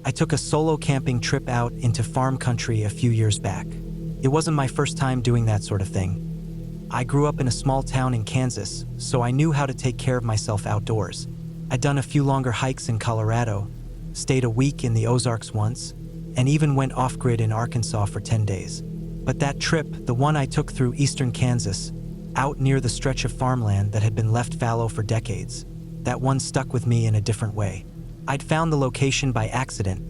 I took a solo camping trip out into farm country a few years back. It wasn't my first time doing that sort of thing. I grew up in a small town in Kansas, so I knew how to take care of myself outdoors. I'd done a few longer hikes in Colorado, stayed a week in the Ozarks once, and even went off-grid in Arkansas for 10 days. But that trip, the one I took through eastern Kansas, out near the stretch of farmland that had been left fallow for decades, that one stuck with me in a different way. I'd found the location by accident,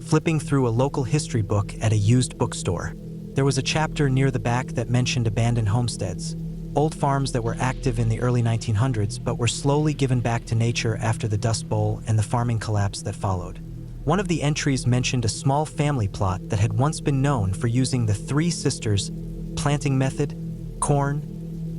flipping through a local history book at a used bookstore. There was a chapter near the back that mentioned abandoned homesteads, old farms that were active in the early 1900s but were slowly given back to nature after the Dust Bowl and the farming collapse that followed. One of the entries mentioned a small family plot that had once been known for using the Three Sisters planting method: corn,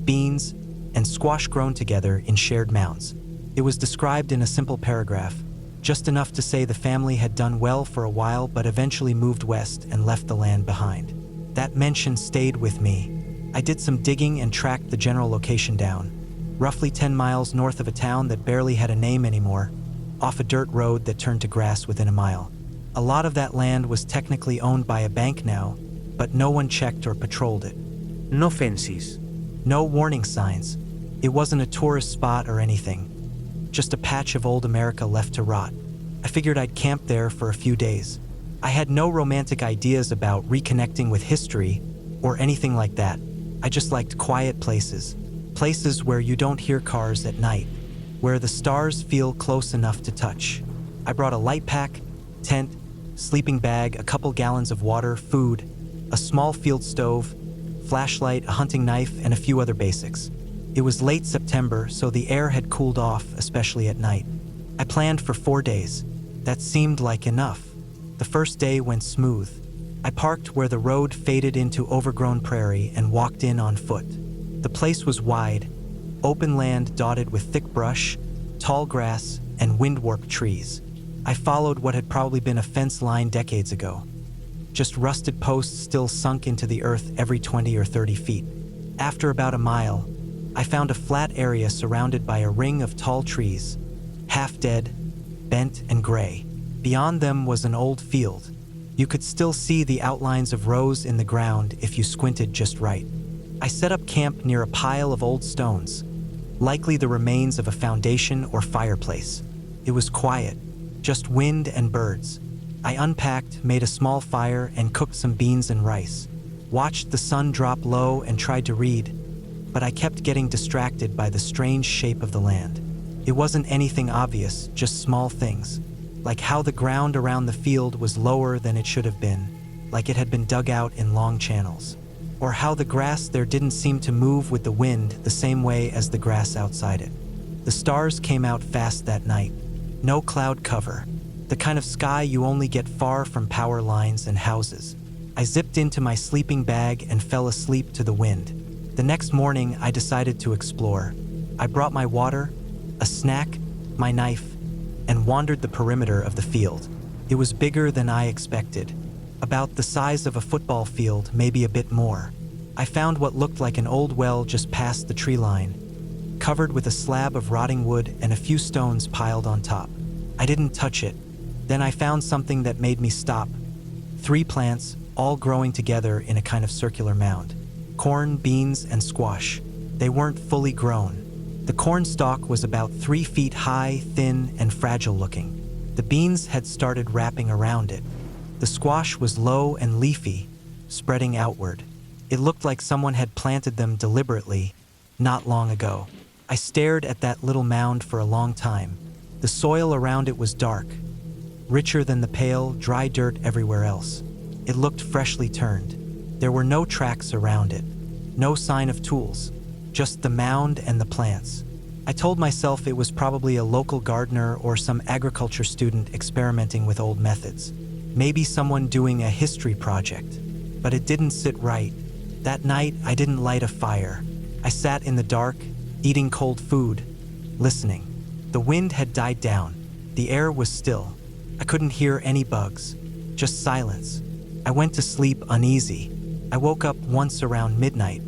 beans, and squash grown together in shared mounds. It was described in a simple paragraph, just enough to say the family had done well for a while but eventually moved west and left the land behind. That mention stayed with me. I did some digging and tracked the general location down. Roughly 10 miles north of a town that barely had a name anymore, off a dirt road that turned to grass within a mile. A lot of that land was technically owned by a bank now, but no one checked or patrolled it. No fences. No warning signs. It wasn't a tourist spot or anything. Just a patch of old America left to rot. I figured I'd camp there for a few days. I had no romantic ideas about reconnecting with history or anything like that. I just liked quiet places. Places where you don't hear cars at night, where the stars feel close enough to touch. I brought a light pack, tent, sleeping bag, a couple gallons of water, food, a small field stove, flashlight, a hunting knife, and a few other basics. It was late September, so the air had cooled off, especially at night. I planned for 4 days. That seemed like enough. The first day went smooth. I parked where the road faded into overgrown prairie and walked in on foot. The place was wide, open land dotted with thick brush, tall grass, and wind-warped trees. I followed what had probably been a fence line decades ago. Just rusted posts still sunk into the earth every 20 or 30 feet. After about a mile, I found a flat area surrounded by a ring of tall trees, half dead, bent, and gray. Beyond them was an old field. You could still see the outlines of rows in the ground if you squinted just right. I set up camp near a pile of old stones, likely the remains of a foundation or fireplace. It was quiet, just wind and birds. I unpacked, made a small fire, and cooked some beans and rice. Watched the sun drop low and tried to read, but I kept getting distracted by the strange shape of the land. It wasn't anything obvious, just small things, like how the ground around the field was lower than it should have been, like it had been dug out in long channels, or how the grass there didn't seem to move with the wind the same way as the grass outside it. The stars came out fast that night. No cloud cover, the kind of sky you only get far from power lines and houses. I zipped into my sleeping bag and fell asleep to the wind. The next morning, I decided to explore. I brought my water, a snack, my knife, and wandered the perimeter of the field. It was bigger than I expected, about the size of a football field, maybe a bit more. I found what looked like an old well just past the tree line, covered with a slab of rotting wood and a few stones piled on top. I didn't touch it. Then I found something that made me stop. 3 plants, all growing together in a kind of circular mound. Corn, beans, and squash. They weren't fully grown. The corn stalk was about 3 feet high, thin, and fragile looking. The beans had started wrapping around it. The squash was low and leafy, spreading outward. It looked like someone had planted them deliberately, not long ago. I stared at that little mound for a long time. The soil around it was dark, richer than the pale, dry dirt everywhere else. It looked freshly turned. There were no tracks around it, no sign of tools, just the mound and the plants. I told myself it was probably a local gardener or some agriculture student experimenting with old methods. Maybe someone doing a history project. But it didn't sit right. That night, I didn't light a fire. I sat in the dark, eating cold food, listening. The wind had died down. The air was still. I couldn't hear any bugs, just silence. I went to sleep uneasy. I woke up once around midnight.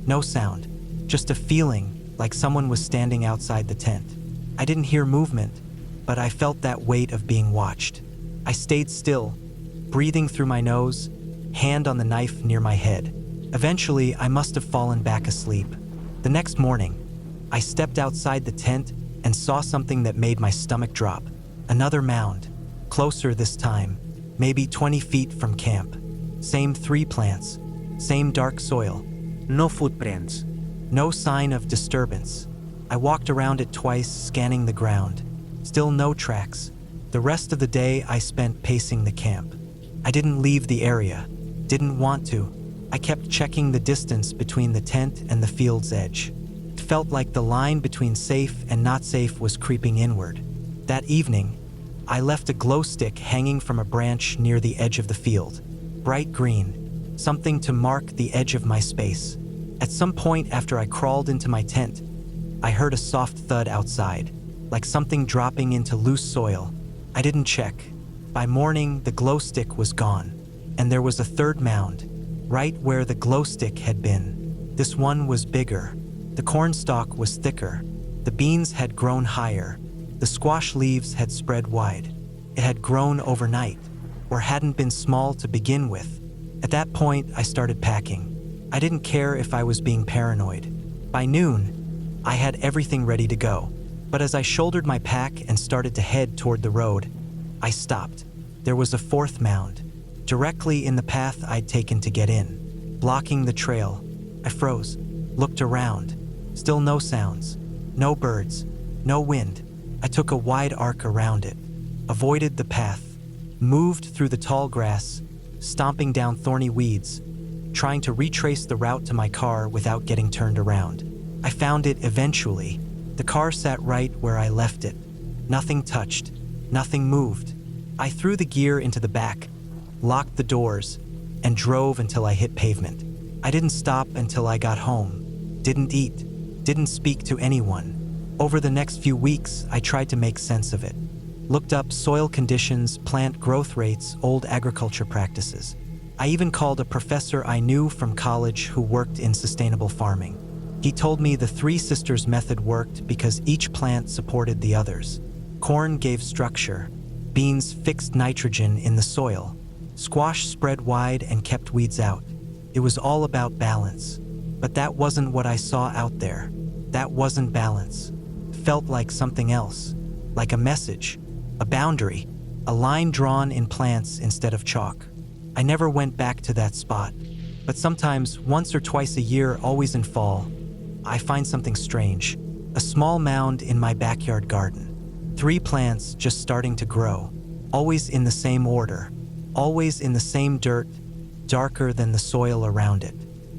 No sound, just a feeling like someone was standing outside the tent. I didn't hear movement, but I felt that weight of being watched. I stayed still, breathing through my nose, hand on the knife near my head. Eventually, I must have fallen back asleep. The next morning, I stepped outside the tent and saw something that made my stomach drop. Another mound, closer this time, maybe 20 feet from camp. Same 3 plants, same dark soil. No footprints. No sign of disturbance. I walked around it twice, scanning the ground. Still no tracks. The rest of the day I spent pacing the camp. I didn't leave the area. Didn't want to. I kept checking the distance between the tent and the field's edge. It felt like the line between safe and not safe was creeping inward. That evening, I left a glow stick hanging from a branch near the edge of the field. Bright green, something to mark the edge of my space. At some point after I crawled into my tent, I heard a soft thud outside, like something dropping into loose soil. I didn't check. By morning, the glow stick was gone, and there was a third mound, right where the glow stick had been. This one was bigger. The corn stalk was thicker. The beans had grown higher. The squash leaves had spread wide. It had grown overnight, or hadn't been small to begin with. At that point, I started packing. I didn't care if I was being paranoid. By noon, I had everything ready to go. But as I shouldered my pack and started to head toward the road, I stopped. There was a fourth mound, directly in the path I'd taken to get in, blocking the trail. I froze, looked around. Still no sounds, no birds, no wind. I took a wide arc around it, avoided the path, moved through the tall grass, stomping down thorny weeds, trying to retrace the route to my car without getting turned around. I found it eventually. The car sat right where I left it. Nothing touched, nothing moved. I threw the gear into the back, locked the doors, and drove until I hit pavement. I didn't stop until I got home. Didn't eat, didn't speak to anyone. Over the next few weeks, I tried to make sense of it. Looked up soil conditions, plant growth rates, old agriculture practices. I even called a professor I knew from college who worked in sustainable farming. He told me the Three Sisters method worked because each plant supported the others. Corn gave structure. Beans fixed nitrogen in the soil. Squash spread wide and kept weeds out. It was all about balance. But that wasn't what I saw out there. That wasn't balance. Felt like something else. Like a message, a boundary, a line drawn in plants instead of chalk. I never went back to that spot. But sometimes, once or twice a year, always in fall, I find something strange. A small mound in my backyard garden. 3 plants just starting to grow. Always in the same order. Always in the same dirt, darker than the soil around it.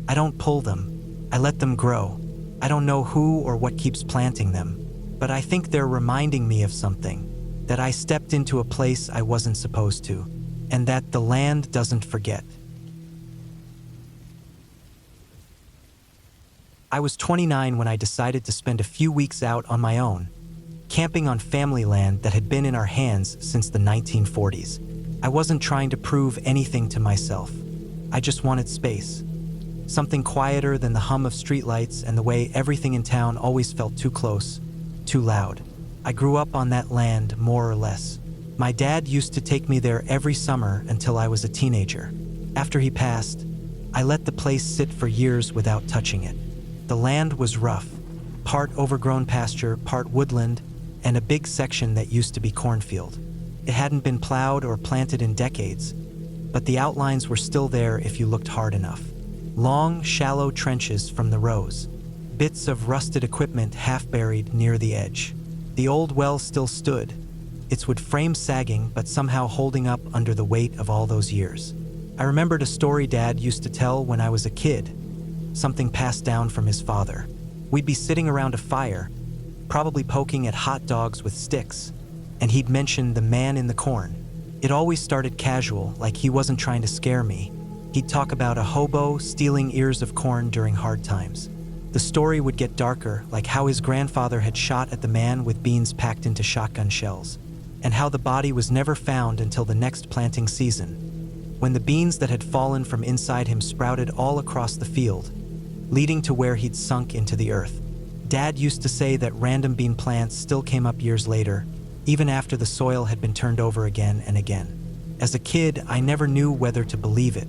I don't pull them. I let them grow. I don't know who or what keeps planting them, but I think they're reminding me of something. That I stepped into a place I wasn't supposed to, and that the land doesn't forget. I was 29 when I decided to spend a few weeks out on my own, camping on family land that had been in our hands since the 1940s. I wasn't trying to prove anything to myself. I just wanted space. Something quieter than the hum of streetlights and the way everything in town always felt too close, too loud. I grew up on that land, more or less. My dad used to take me there every summer until I was a teenager. After he passed, I let the place sit for years without touching it. The land was rough, part overgrown pasture, part woodland, and a big section that used to be cornfield. It hadn't been plowed or planted in decades, but the outlines were still there if you looked hard enough. Long, shallow trenches from the rows, bits of rusted equipment half buried near the edge. The old well still stood, its wood frame sagging but somehow holding up under the weight of all those years. I remembered a story Dad used to tell when I was a kid, something passed down from his father. We'd be sitting around a fire, probably poking at hot dogs with sticks, and he'd mention the man in the corn. It always started casual, like he wasn't trying to scare me. He'd talk about a hobo stealing ears of corn during hard times. The story would get darker, like how his grandfather had shot at the man with beans packed into shotgun shells, and how the body was never found until the next planting season, when the beans that had fallen from inside him sprouted all across the field, leading to where he'd sunk into the earth. Dad used to say that random bean plants still came up years later, even after the soil had been turned over again and again. As a kid, I never knew whether to believe it.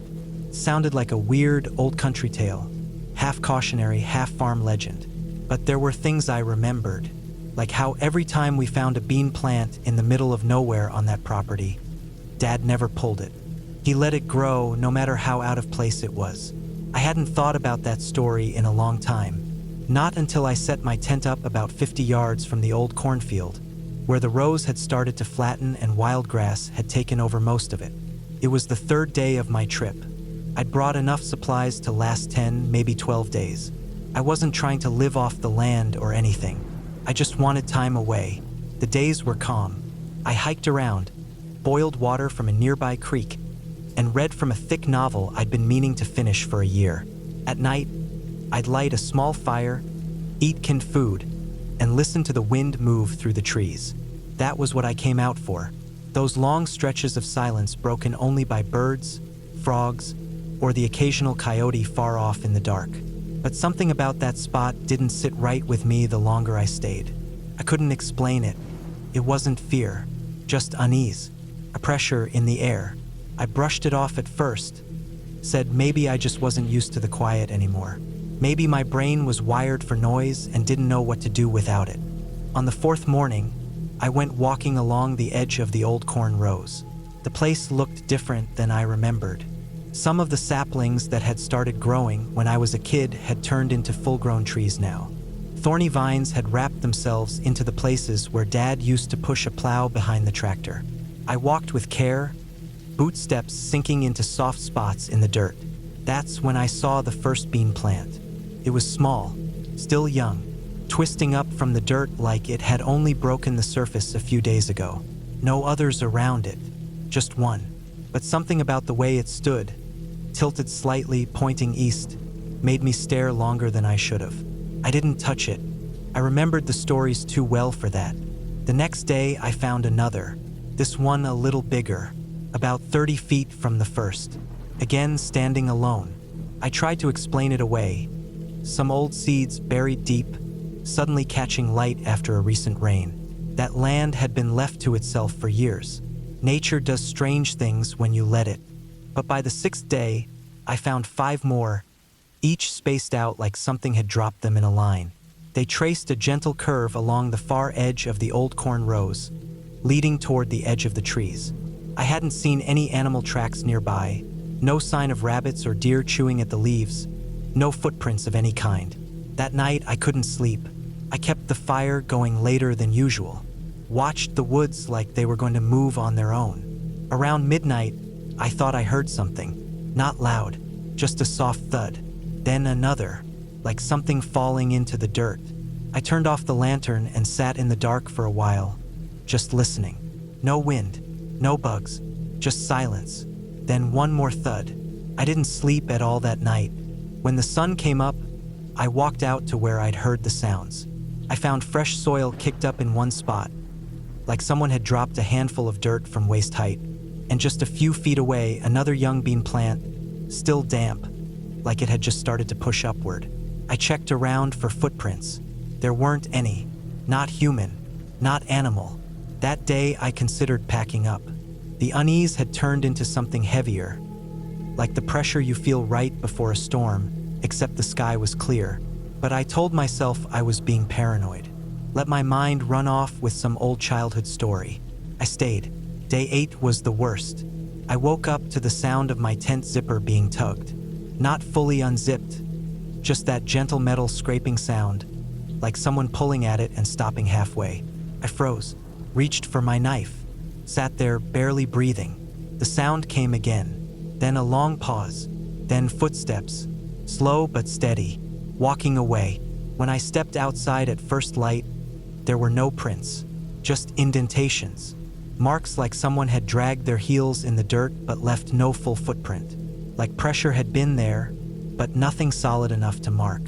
It sounded like a weird, old country tale, half cautionary, half farm legend. But there were things I remembered, like how every time we found a bean plant in the middle of nowhere on that property, Dad never pulled it. He let it grow no matter how out of place it was. I hadn't thought about that story in a long time. Not until I set my tent up about 50 yards from the old cornfield, where the rows had started to flatten and wild grass had taken over most of it. It was the third day of my trip. I'd brought enough supplies to last 10, maybe 12 days. I wasn't trying to live off the land or anything. I just wanted time away. The days were calm. I hiked around, boiled water from a nearby creek, and read from a thick novel I'd been meaning to finish for a year. At night, I'd light a small fire, eat canned food, and listen to the wind move through the trees. That was what I came out for. Those long stretches of silence broken only by birds, frogs, or the occasional coyote far off in the dark. But something about that spot didn't sit right with me the longer I stayed. I couldn't explain it. It wasn't fear, just unease, a pressure in the air. I brushed it off at first, said maybe I just wasn't used to the quiet anymore. Maybe my brain was wired for noise and didn't know what to do without it. On the fourth morning, I went walking along the edge of the old corn rows. The place looked different than I remembered. Some of the saplings that had started growing when I was a kid had turned into full-grown trees now. Thorny vines had wrapped themselves into the places where Dad used to push a plow behind the tractor. I walked with care, boot steps sinking into soft spots in the dirt. That's when I saw the first bean plant. It was small, still young, twisting up from the dirt like it had only broken the surface a few days ago. No others around it, just one. But something about the way it stood, tilted slightly, pointing east, made me stare longer than I should have. I didn't touch it. I remembered the stories too well for that. The next day, I found another, this one a little bigger, about 30 feet from the first, again standing alone. I tried to explain it away. Some old seeds buried deep, suddenly catching light after a recent rain. That land had been left to itself for years. Nature does strange things when you let it. But by the sixth day, I found 5 more, each spaced out like something had dropped them in a line. They traced a gentle curve along the far edge of the old corn rows, leading toward the edge of the trees. I hadn't seen any animal tracks nearby, no sign of rabbits or deer chewing at the leaves, no footprints of any kind. That night, I couldn't sleep. I kept the fire going later than usual, watched the woods like they were going to move on their own. Around midnight, I thought I heard something, not loud, just a soft thud. Then another, like something falling into the dirt. I turned off the lantern and sat in the dark for a while, just listening. No wind, no bugs, just silence. Then one more thud. I didn't sleep at all that night. When the sun came up, I walked out to where I'd heard the sounds. I found fresh soil kicked up in one spot, like someone had dropped a handful of dirt from waist height. And just a few feet away, another young bean plant, still damp, like it had just started to push upward. I checked around for footprints. There weren't any. Not human, not animal. That day, I considered packing up. The unease had turned into something heavier, like the pressure you feel right before a storm, except the sky was clear. But I told myself I was being paranoid. Let my mind run off with some old childhood story. I stayed. Day 8 was the worst. I woke up to the sound of my tent zipper being tugged. Not fully unzipped, just that gentle metal scraping sound, like someone pulling at it and stopping halfway. I froze, reached for my knife, sat there barely breathing. The sound came again, then a long pause, then footsteps, slow but steady, walking away. When I stepped outside at first light, there were no prints, just indentations. Marks like someone had dragged their heels in the dirt but left no full footprint. Like pressure had been there, but nothing solid enough to mark.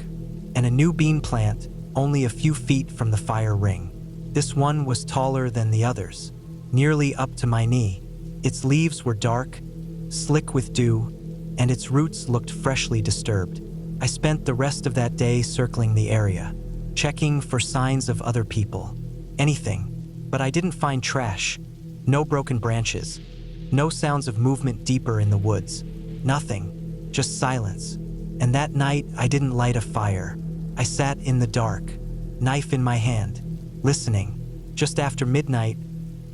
And a new bean plant, only a few feet from the fire ring. This one was taller than the others, nearly up to my knee. Its leaves were dark, slick with dew, and its roots looked freshly disturbed. I spent the rest of that day circling the area, checking for signs of other people. Anything, but I didn't find trash. No broken branches, No sounds of movement deeper in the woods. Nothing. Just silence. And that night, I didn't light a fire. I sat in the dark, knife in my hand, listening. Just after midnight,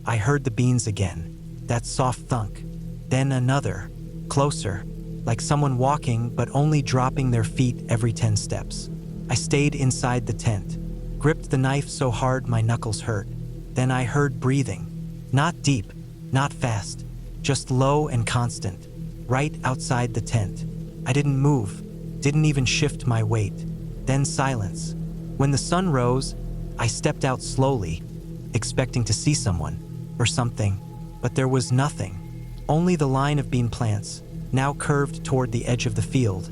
I heard the beans again. That soft thunk. Then another, closer, like someone walking but only dropping their feet every 10 steps. I stayed inside the tent, gripped the knife so hard my knuckles hurt. Then I heard breathing. Not deep, not fast, just low and constant, right outside the tent. I didn't move, didn't even shift my weight. Then silence. When the sun rose, I stepped out slowly, expecting to see someone or something, but there was nothing. Only the line of bean plants, now curved toward the edge of the field,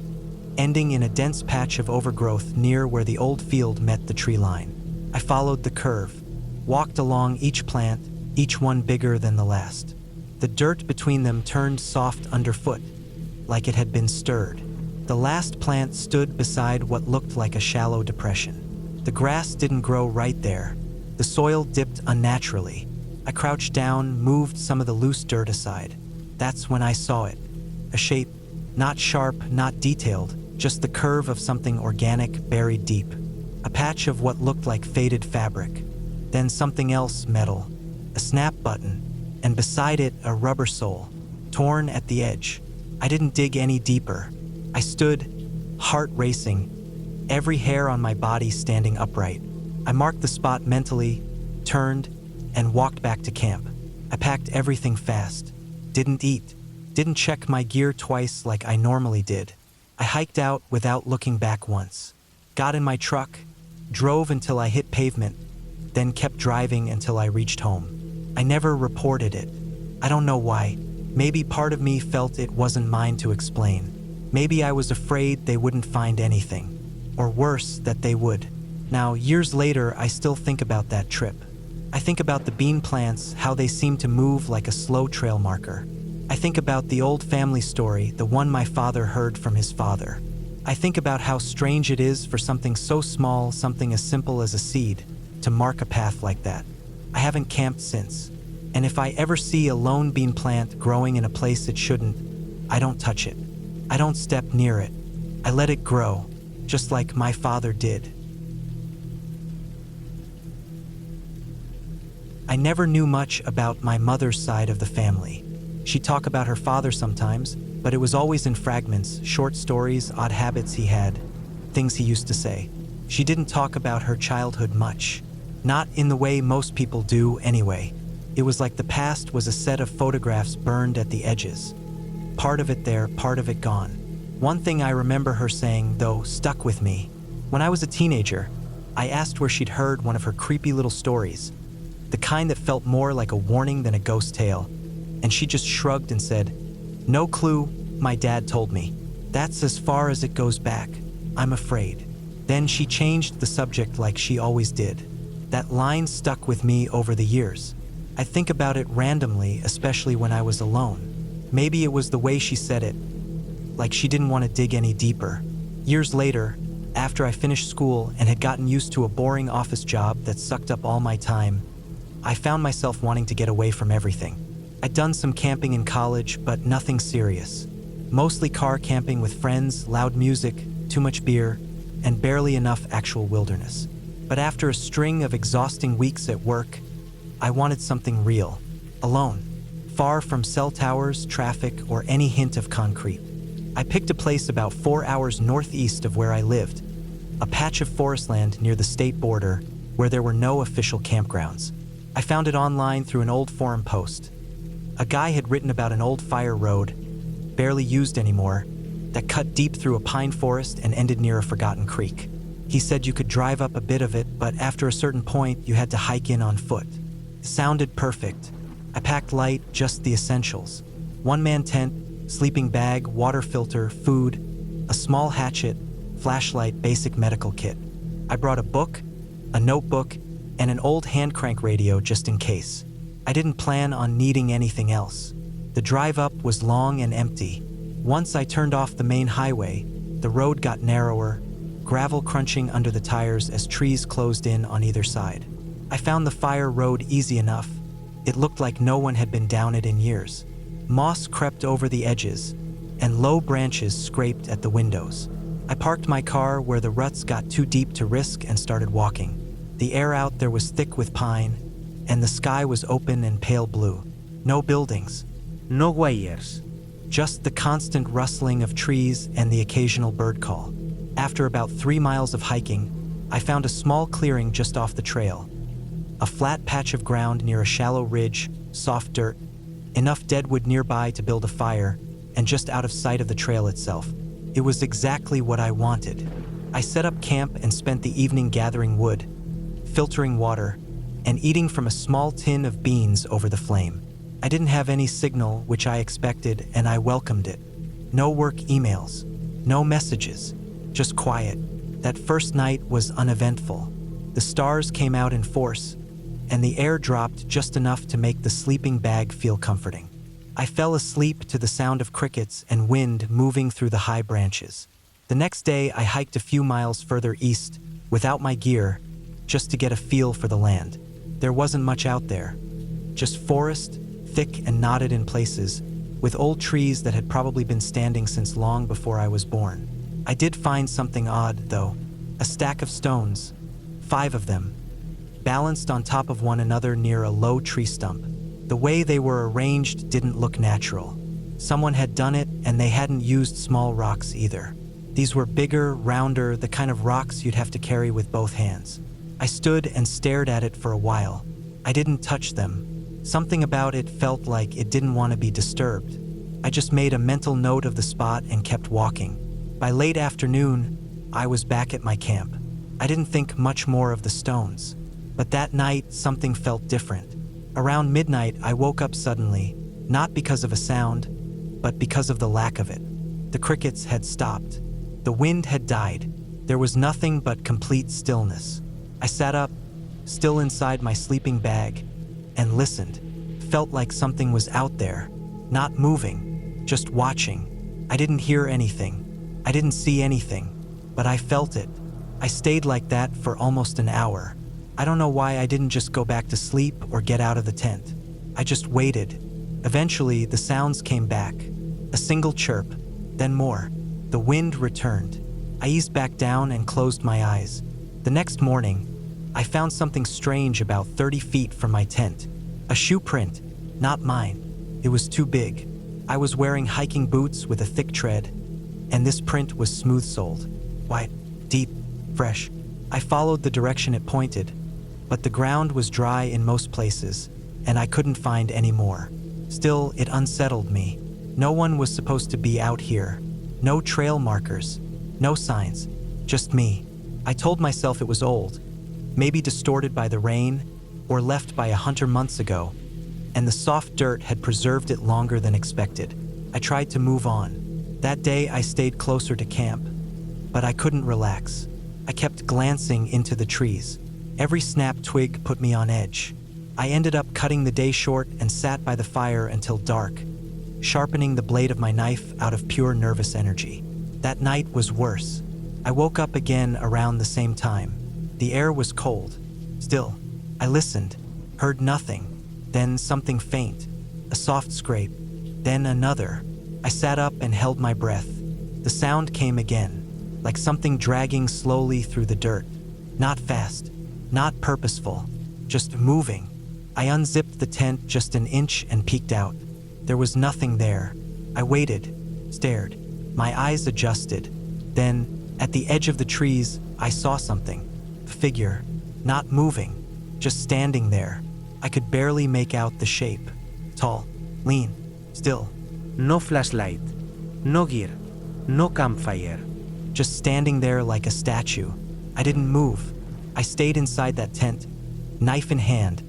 ending in a dense patch of overgrowth near where the old field met the tree line. I followed the curve, walked along each plant, each one bigger than the last. The dirt between them turned soft underfoot, like it had been stirred. The last plant stood beside what looked like a shallow depression. The grass didn't grow right there. The soil dipped unnaturally. I crouched down, moved some of the loose dirt aside. That's when I saw it. A shape, not sharp, not detailed, just the curve of something organic buried deep. A patch of what looked like faded fabric. Then something else, metal. A snap button, and beside it a rubber sole, torn at the edge. I didn't dig any deeper. I stood, heart racing, every hair on my body standing upright. I marked the spot mentally, turned, and walked back to camp. I packed everything fast, didn't eat, didn't check my gear twice like I normally did. I hiked out without looking back once, got in my truck, drove until I hit pavement, then kept driving until I reached home. I never reported it. I don't know why. Maybe part of me felt it wasn't mine to explain. Maybe I was afraid they wouldn't find anything. Or worse, that they would. Now, years later, I still think about that trip. I think about the bean plants, how they seem to move like a slow trail marker. I think about the old family story, the one my father heard from his father. I think about how strange it is for something so small, something as simple as a seed, to mark a path like that. I haven't camped since, and if I ever see a lone bean plant growing in a place it shouldn't, I don't touch it. I don't step near it. I let it grow, just like my father did. I never knew much about my mother's side of the family. She'd talk about her father sometimes, but it was always in fragments, short stories, odd habits he had, things he used to say. She didn't talk about her childhood much. Not in the way most people do, anyway. It was like the past was a set of photographs burned at the edges. Part of it there, part of it gone. One thing I remember her saying, though, stuck with me. When I was a teenager, I asked where she'd heard one of her creepy little stories, the kind that felt more like a warning than a ghost tale, and she just shrugged and said, "No clue, my dad told me. That's as far as it goes back. I'm afraid." Then she changed the subject like she always did. That line stuck with me over the years. I think about it randomly, especially when I was alone. Maybe it was the way she said it, like she didn't want to dig any deeper. Years later, after I finished school and had gotten used to a boring office job that sucked up all my time, I found myself wanting to get away from everything. I'd done some camping in college, but nothing serious. Mostly car camping with friends, loud music, too much beer, and barely enough actual wilderness. But after a string of exhausting weeks at work, I wanted something real, alone, far from cell towers, traffic, or any hint of concrete. I picked a place about 4 hours northeast of where I lived, a patch of forest land near the state border where there were no official campgrounds. I found it online through an old forum post. A guy had written about an old fire road, barely used anymore, that cut deep through a pine forest and ended near a forgotten creek. He said you could drive up a bit of it, but after a certain point, you had to hike in on foot. It sounded perfect. I packed light, just the essentials. One-man tent, sleeping bag, water filter, food, a small hatchet, flashlight, basic medical kit. I brought a book, a notebook, and an old hand crank radio just in case. I didn't plan on needing anything else. The drive up was long and empty. Once I turned off the main highway, the road got narrower, gravel crunching under the tires as trees closed in on either side. I found the fire road easy enough. It looked like no one had been down it in years. Moss crept over the edges, and low branches scraped at the windows. I parked my car where the ruts got too deep to risk and started walking. The air out there was thick with pine, and the sky was open and pale blue. No buildings. No wires. Just the constant rustling of trees and the occasional bird call. After about 3 miles of hiking, I found a small clearing just off the trail. A flat patch of ground near a shallow ridge, soft dirt, enough deadwood nearby to build a fire, and just out of sight of the trail itself. It was exactly what I wanted. I set up camp and spent the evening gathering wood, filtering water, and eating from a small tin of beans over the flame. I didn't have any signal, which I expected, and I welcomed it. No work emails, no messages, just quiet. That first night was uneventful. The stars came out in force, and the air dropped just enough to make the sleeping bag feel comforting. I fell asleep to the sound of crickets and wind moving through the high branches. The next day, I hiked a few miles further east, without my gear, just to get a feel for the land. There wasn't much out there. Just forest, thick and knotted in places, with old trees that had probably been standing since long before I was born. I did find something odd, though. A stack of stones, 5 of them, balanced on top of one another near a low tree stump. The way they were arranged didn't look natural. Someone had done it, and they hadn't used small rocks either. These were bigger, rounder, the kind of rocks you'd have to carry with both hands. I stood and stared at it for a while. I didn't touch them. Something about it felt like it didn't want to be disturbed. I just made a mental note of the spot and kept walking. By late afternoon, I was back at my camp. I didn't think much more of the stones. But that night, something felt different. Around midnight, I woke up suddenly, not because of a sound, but because of the lack of it. The crickets had stopped. The wind had died. There was nothing but complete stillness. I sat up, still inside my sleeping bag, and listened. Felt like something was out there, not moving, just watching. I didn't hear anything. I didn't see anything, but I felt it. I stayed like that for almost an hour. I don't know why I didn't just go back to sleep or get out of the tent. I just waited. Eventually, the sounds came back. A single chirp, then more. The wind returned. I eased back down and closed my eyes. The next morning, I found something strange about 30 feet from my tent. A shoe print, not mine. It was too big. I was wearing hiking boots with a thick tread, and this print was smooth-soled, white, deep, fresh. I followed the direction it pointed, but the ground was dry in most places, and I couldn't find any more. Still, it unsettled me. No one was supposed to be out here. No trail markers, no signs, just me. I told myself it was old, maybe distorted by the rain, or left by a hunter months ago, and the soft dirt had preserved it longer than expected. I tried to move on. That day I stayed closer to camp, but I couldn't relax. I kept glancing into the trees. Every snapped twig put me on edge. I ended up cutting the day short and sat by the fire until dark, sharpening the blade of my knife out of pure nervous energy. That night was worse. I woke up again around the same time. The air was cold. Still, I listened, heard nothing, then something faint, a soft scrape, then another. I sat up and held my breath. The sound came again, like something dragging slowly through the dirt. Not fast, not purposeful, just moving. I unzipped the tent just an inch and peeked out. There was nothing there. I waited, stared. My eyes adjusted. Then, at the edge of the trees, I saw something. A figure, not moving, just standing there. I could barely make out the shape. Tall, lean, still. No flashlight, no gear, no campfire. Just standing there like a statue. I didn't move. I stayed inside that tent, knife in hand,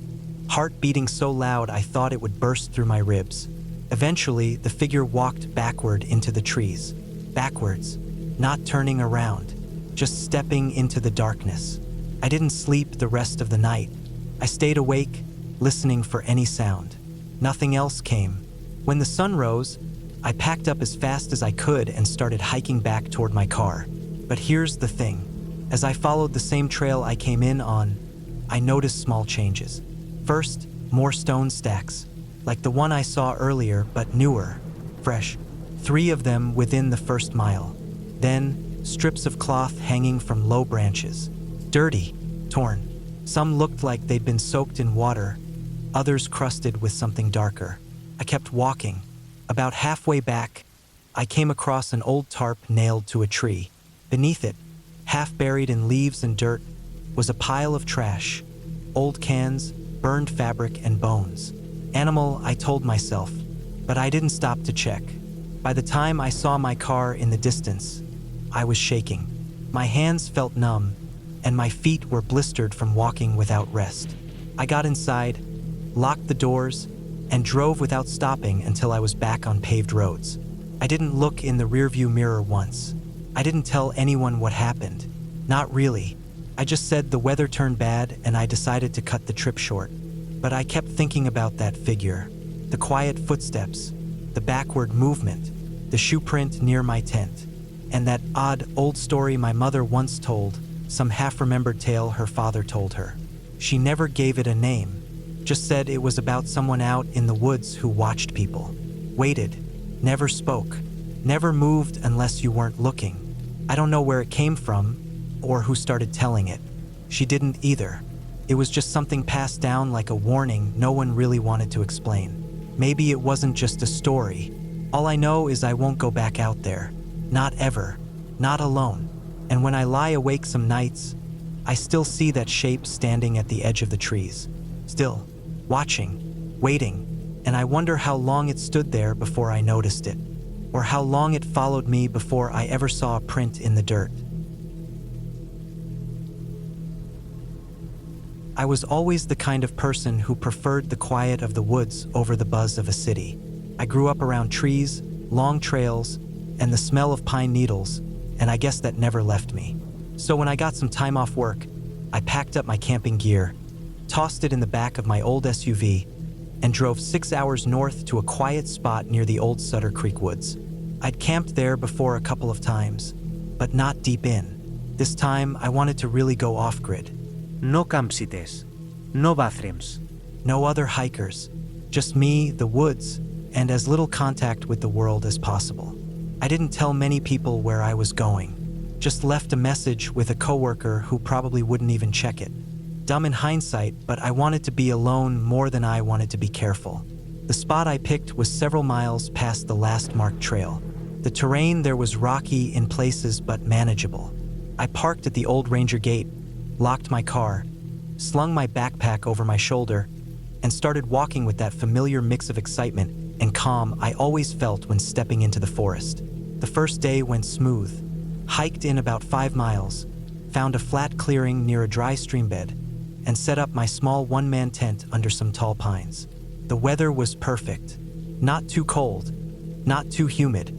heart beating so loud I thought it would burst through my ribs. Eventually, the figure walked backward into the trees. Backwards, not turning around, just stepping into the darkness. I didn't sleep the rest of the night. I stayed awake, listening for any sound. Nothing else came. When the sun rose, I packed up as fast as I could and started hiking back toward my car. But here's the thing. As I followed the same trail I came in on, I noticed small changes. First, more stone stacks. like the one I saw earlier, but newer, fresh. 3 of them within the first mile. Then, strips of cloth hanging from low branches. Dirty, torn. Some looked like they'd been soaked in water, others crusted with something darker. I kept walking. About halfway back, I came across an old tarp nailed to a tree. Beneath it, half buried in leaves and dirt, was a pile of trash. Old cans, burned fabric, and bones. Animal, I told myself, but I didn't stop to check. By the time I saw my car in the distance, I was shaking. My hands felt numb, and my feet were blistered from walking without rest. I got inside, locked the doors, and drove without stopping until I was back on paved roads. I didn't look in the rearview mirror once. I didn't tell anyone what happened. Not really. I just said the weather turned bad and I decided to cut the trip short. But I kept thinking about that figure. The quiet footsteps, the backward movement, the shoe print near my tent, and that odd old story my mother once told, some half-remembered tale her father told her. She never gave it a name, just said it was about someone out in the woods who watched people, waited, never spoke, never moved unless you weren't looking. I don't know where it came from or who started telling it. She didn't either. It was just something passed down like a warning no one really wanted to explain. Maybe it wasn't just a story. All I know is I won't go back out there. Not ever. Not alone. And when I lie awake some nights, I still see that shape standing at the edge of the trees. Still, watching, waiting, and I wonder how long it stood there before I noticed it, or how long it followed me before I ever saw a print in the dirt. I was always the kind of person who preferred the quiet of the woods over the buzz of a city. I grew up around trees, long trails, and the smell of pine needles, and I guess that never left me. So when I got some time off work, I packed up my camping gear, tossed it in the back of my old SUV, and drove 6 hours north to a quiet spot near the old Sutter Creek woods. I'd camped there before a couple of times, but not deep in. This time, I wanted to really go off-grid. No campsites. No bathrooms. No other hikers. Just me, the woods, and as little contact with the world as possible. I didn't tell many people where I was going. Just left a message with a coworker who probably wouldn't even check it. Dumb in hindsight, but I wanted to be alone more than I wanted to be careful. The spot I picked was several miles past the last marked trail. The terrain there was rocky in places but manageable. I parked at the old Ranger gate, locked my car, slung my backpack over my shoulder, and started walking with that familiar mix of excitement and calm I always felt when stepping into the forest. The first day went smooth. Hiked in about 5 miles, found a flat clearing near a dry stream bed, and set up my small one-man tent under some tall pines. The weather was perfect. Not too cold, not too humid,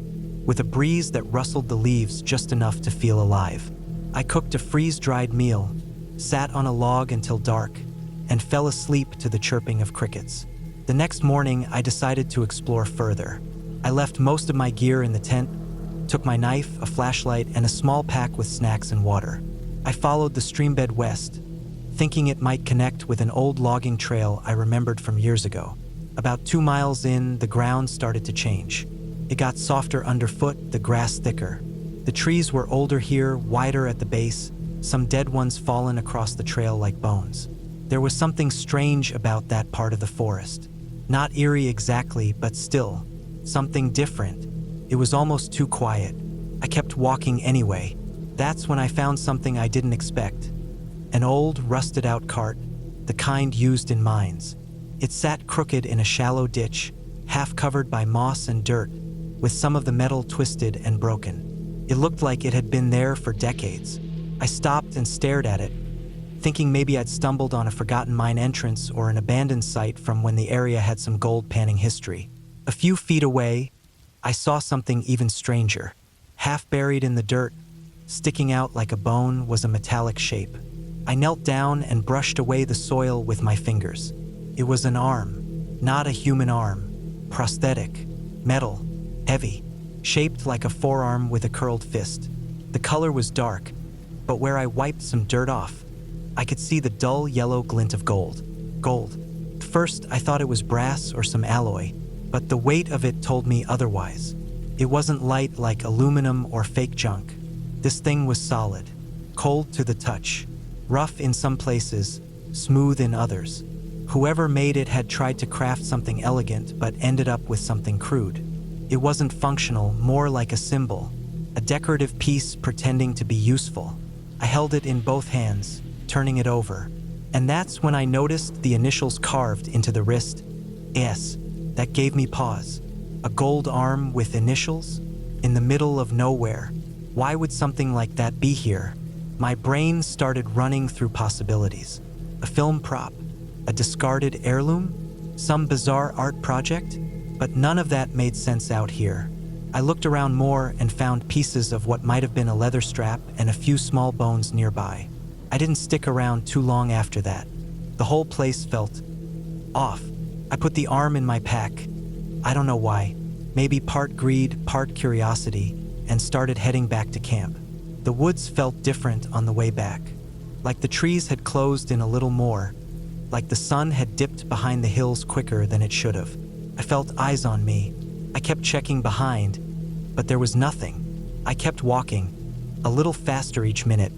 with a breeze that rustled the leaves just enough to feel alive. I cooked a freeze-dried meal, sat on a log until dark, and fell asleep to the chirping of crickets. The next morning, I decided to explore further. I left most of my gear in the tent, took my knife, a flashlight, and a small pack with snacks and water. I followed the stream bed west, thinking it might connect with an old logging trail I remembered from years ago. About 2 miles in, the ground started to change. It got softer underfoot, the grass thicker. The trees were older here, wider at the base, some dead ones fallen across the trail like bones. There was something strange about that part of the forest. Not eerie exactly, but still, something different. It was almost too quiet. I kept walking anyway. That's when I found something I didn't expect. An old, rusted-out cart, the kind used in mines. It sat crooked in a shallow ditch, half covered by moss and dirt, with some of the metal twisted and broken. It looked like it had been there for decades. I stopped and stared at it, thinking maybe I'd stumbled on a forgotten mine entrance or an abandoned site from when the area had some gold panning history. A few feet away, I saw something even stranger. Half buried in the dirt, sticking out like a bone, was a metallic shape. I knelt down and brushed away the soil with my fingers. It was an arm, not a human arm. Prosthetic, metal, heavy, shaped like a forearm with a curled fist. The color was dark, but where I wiped some dirt off, I could see the dull yellow glint of gold. Gold, first, I thought it was brass or some alloy, but the weight of it told me otherwise. It wasn't light like aluminum or fake junk. This thing was solid, cold to the touch, rough in some places, smooth in others. Whoever made it had tried to craft something elegant but ended up with something crude. It wasn't functional, more like a symbol, a decorative piece pretending to be useful. I held it in both hands, turning it over, and that's when I noticed the initials carved into the wrist. Yes, that gave me pause. A gold arm with initials? In the middle of nowhere. Why would something like that be here? My brain started running through possibilities. A film prop? A discarded heirloom? Some bizarre art project? But none of that made sense out here. I looked around more and found pieces of what might have been a leather strap and a few small bones nearby. I didn't stick around too long after that. The whole place felt off. I put the arm in my pack. I don't know why. Maybe part greed, part curiosity, and started heading back to camp. The woods felt different on the way back. Like the trees had closed in a little more. Like the sun had dipped behind the hills quicker than it should have. I felt eyes on me. I kept checking behind, but there was nothing. I kept walking, a little faster each minute,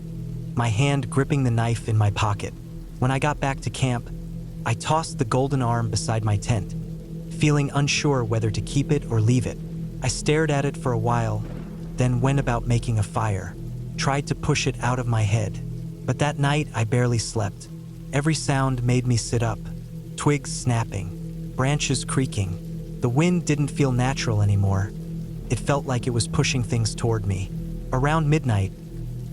my hand gripping the knife in my pocket. When I got back to camp, I tossed the golden arm beside my tent, feeling unsure whether to keep it or leave it. I stared at it for a while, then went about making a fire, tried to push it out of my head. But that night, I barely slept. Every sound made me sit up, twigs snapping, branches creaking. The wind didn't feel natural anymore. It felt like it was pushing things toward me. Around midnight,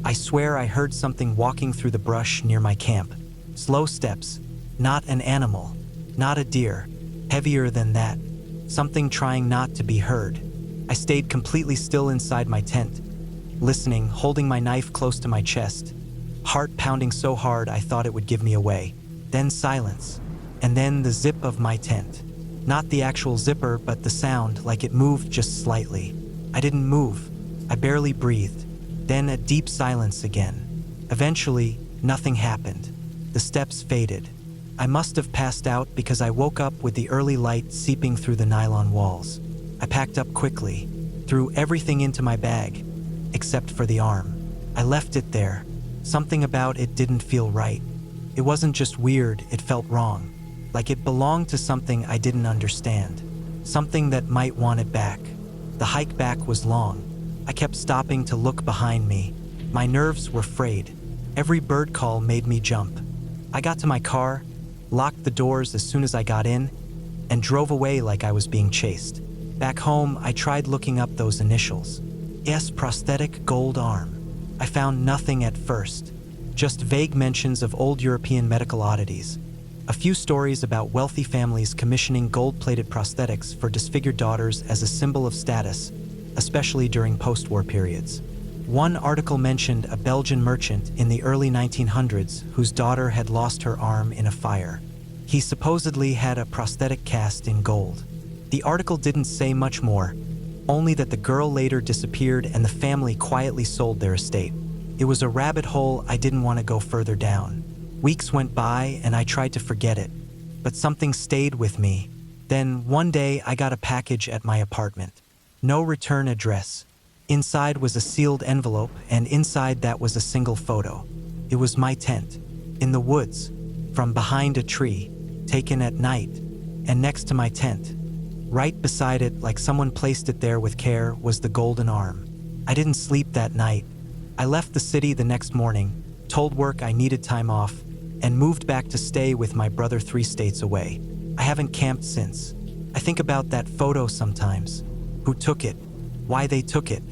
I swear I heard something walking through the brush near my camp. Slow steps, not an animal, not a deer, heavier than that, something trying not to be heard. I stayed completely still inside my tent, listening, holding my knife close to my chest, heart pounding so hard I thought it would give me away. Then silence, and then the zip of my tent. Not the actual zipper, but the sound, like it moved just slightly. I didn't move. I barely breathed. Then a deep silence again. Eventually, nothing happened. The steps faded. I must have passed out because I woke up with the early light seeping through the nylon walls. I packed up quickly, threw everything into my bag, except for the arm. I left it there. Something about it didn't feel right. It wasn't just weird, it felt wrong. Like it belonged to something I didn't understand. Something that might want it back. The hike back was long. I kept stopping to look behind me. My nerves were frayed. Every bird call made me jump. I got to my car, locked the doors as soon as I got in, and drove away like I was being chased. Back home, I tried looking up those initials. S prosthetic gold arm. I found nothing at first. Just vague mentions of old European medical oddities. A few stories about wealthy families commissioning gold-plated prosthetics for disfigured daughters as a symbol of status, especially during post-war periods. One article mentioned a Belgian merchant in the early 1900s whose daughter had lost her arm in a fire. He supposedly had a prosthetic cast in gold. The article didn't say much more, only that the girl later disappeared and the family quietly sold their estate. It was a rabbit hole I didn't want to go further down. Weeks went by and I tried to forget it, but something stayed with me. Then one day I got a package at my apartment. No return address. Inside was a sealed envelope, and inside that was a single photo. It was my tent, in the woods, from behind a tree, taken at night, and next to my tent, right beside it, like someone placed it there with care, was the golden arm. I didn't sleep that night. I left the city the next morning, told work I needed time off, and moved back to stay with my brother 3 states away. I haven't camped since. I think about that photo sometimes. Who took it? Why they took it?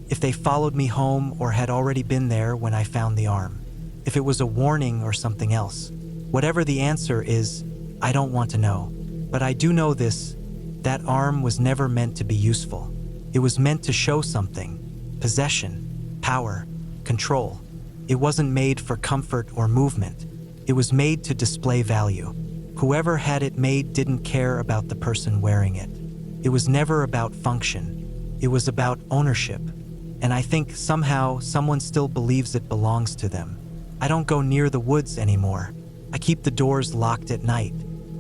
If they followed me home or had already been there when I found the arm. If it was a warning or something else. Whatever the answer is, I don't want to know. But I do know this: that arm was never meant to be useful. It was meant to show something. Possession, power, control. It wasn't made for comfort or movement. It was made to display value. Whoever had it made didn't care about the person wearing it. It was never about function. It was about ownership. And I think somehow someone still believes it belongs to them. I don't go near the woods anymore. I keep the doors locked at night.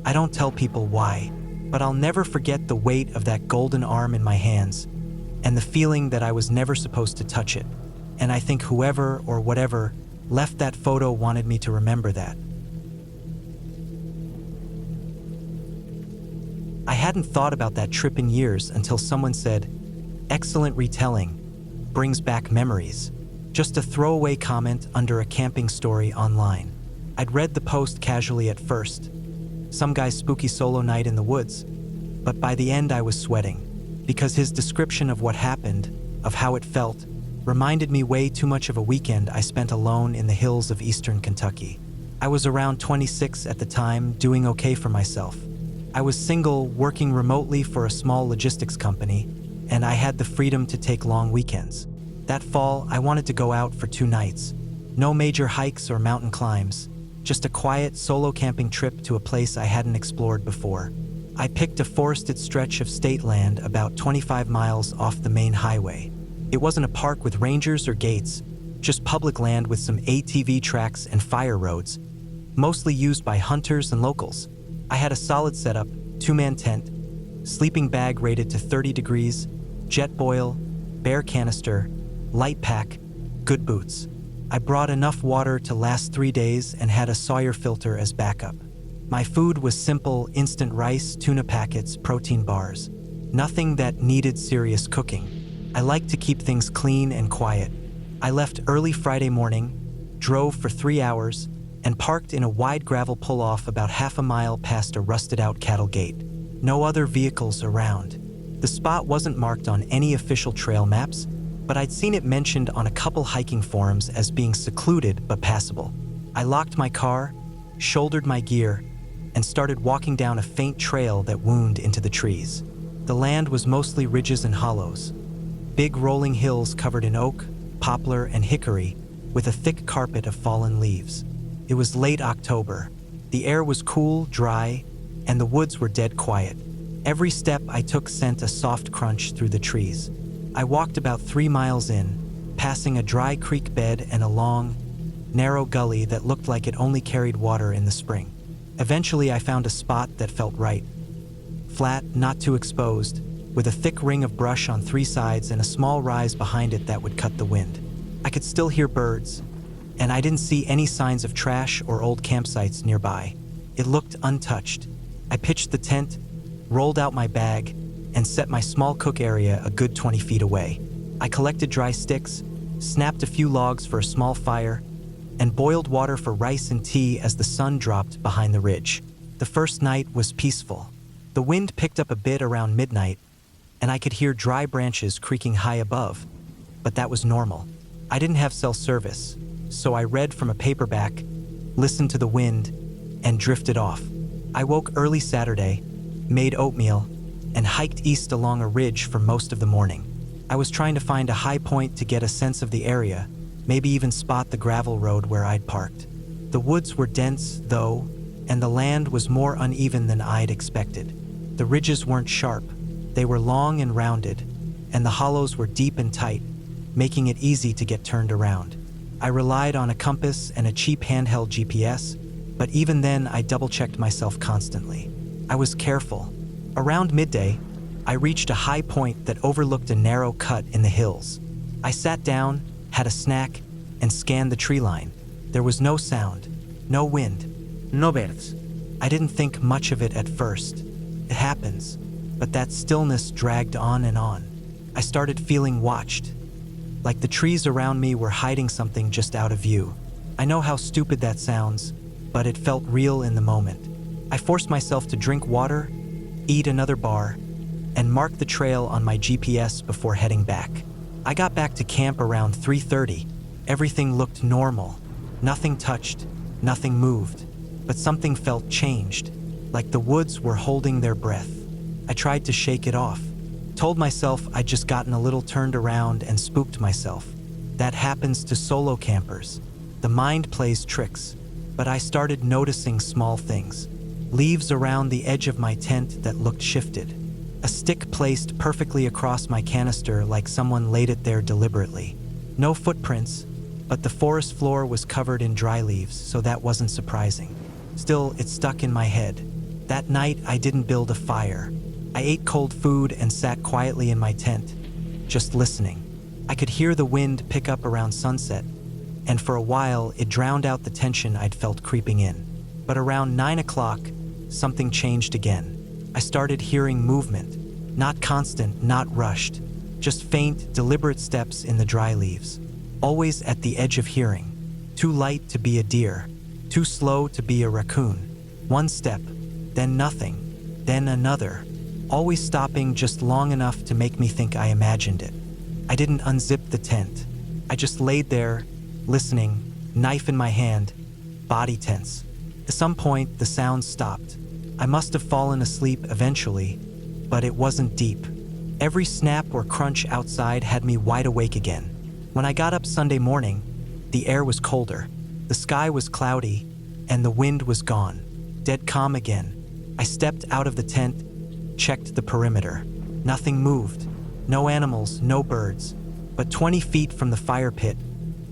I don't tell people why, but I'll never forget the weight of that golden arm in my hands and the feeling that I was never supposed to touch it. And I think whoever or whatever left that photo wanted me to remember that. I hadn't thought about that trip in years until someone said, "Excellent retelling, brings back memories." Just a throwaway comment under a camping story online. I'd read the post casually at first, some guy's spooky solo night in the woods, but by the end I was sweating, because his description of what happened, of how it felt, reminded me way too much of a weekend I spent alone in the hills of eastern Kentucky. I was around 26 at the time, doing okay for myself. I was single, working remotely for a small logistics company, and I had the freedom to take long weekends. That fall, I wanted to go out for 2 nights. No major hikes or mountain climbs, just a quiet solo camping trip to a place I hadn't explored before. I picked a forested stretch of state land about 25 miles off the main highway. It wasn't a park with rangers or gates, just public land with some ATV tracks and fire roads, mostly used by hunters and locals. I had a solid setup, 2-man tent, sleeping bag rated to 30 degrees, jet boil, bear canister, light pack, good boots. I brought enough water to last 3 days and had a Sawyer filter as backup. My food was simple, instant rice, tuna packets, protein bars. Nothing that needed serious cooking. I like to keep things clean and quiet. I left early Friday morning, drove for 3 hours, and parked in a wide gravel pull-off about half a mile past a rusted-out cattle gate. No other vehicles around. The spot wasn't marked on any official trail maps, but I'd seen it mentioned on a couple hiking forums as being secluded but passable. I locked my car, shouldered my gear, and started walking down a faint trail that wound into the trees. The land was mostly ridges and hollows. Big rolling hills covered in oak, poplar, and hickory, with a thick carpet of fallen leaves. It was late October. The air was cool, dry, and the woods were dead quiet. Every step I took sent a soft crunch through the trees. I walked about 3 miles in, passing a dry creek bed and a long, narrow gully that looked like it only carried water in the spring. Eventually, I found a spot that felt right. Flat, not too exposed, with a thick ring of brush on 3 sides and a small rise behind it that would cut the wind. I could still hear birds, and I didn't see any signs of trash or old campsites nearby. It looked untouched. I pitched the tent, rolled out my bag, and set my small cook area a good 20 feet away. I collected dry sticks, snapped a few logs for a small fire, and boiled water for rice and tea as the sun dropped behind the ridge. The first night was peaceful. The wind picked up a bit around midnight, and I could hear dry branches creaking high above, but that was normal. I didn't have cell service, so I read from a paperback, listened to the wind, and drifted off. I woke early Saturday, made oatmeal, and hiked east along a ridge for most of the morning. I was trying to find a high point to get a sense of the area, maybe even spot the gravel road where I'd parked. The woods were dense, though, and the land was more uneven than I'd expected. The ridges weren't sharp, they were long and rounded, and the hollows were deep and tight, making it easy to get turned around. I relied on a compass and a cheap handheld GPS, but even then I double-checked myself constantly. I was careful. Around midday, I reached a high point that overlooked a narrow cut in the hills. I sat down, had a snack, and scanned the tree line. There was no sound, no wind, No birds. I didn't think much of it at first. It happens, but that stillness dragged on and on. I started feeling watched, like the trees around me were hiding something just out of view. I know how stupid that sounds, but it felt real in the moment. I forced myself to drink water, eat another bar, and mark the trail on my GPS before heading back. I got back to camp around 3:30. Everything looked normal. Nothing touched, nothing moved, but something felt changed, like the woods were holding their breath. I tried to shake it off, told myself I'd just gotten a little turned around and spooked myself. That happens to solo campers. The mind plays tricks, but I started noticing small things. Leaves around the edge of my tent that looked shifted. A stick placed perfectly across my canister like someone laid it there deliberately. No footprints, but the forest floor was covered in dry leaves, so that wasn't surprising. Still, it stuck in my head. That night, I didn't build a fire. I ate cold food and sat quietly in my tent, just listening. I could hear the wind pick up around sunset, and for a while, it drowned out the tension I'd felt creeping in. But around 9 o'clock, something changed again. I started hearing movement, not constant, not rushed, just faint, deliberate steps in the dry leaves, always at the edge of hearing. Too light to be a deer, too slow to be a raccoon. One step, then nothing, then another, always stopping just long enough to make me think I imagined it. I didn't unzip the tent. I just laid there, listening, knife in my hand, body tense. At some point, the sound stopped. I must have fallen asleep eventually, but it wasn't deep. Every snap or crunch outside had me wide awake again. When I got up Sunday morning, the air was colder, the sky was cloudy, and the wind was gone. Dead calm again. I stepped out of the tent, checked the perimeter. Nothing moved. No animals, no birds. But 20 feet from the fire pit,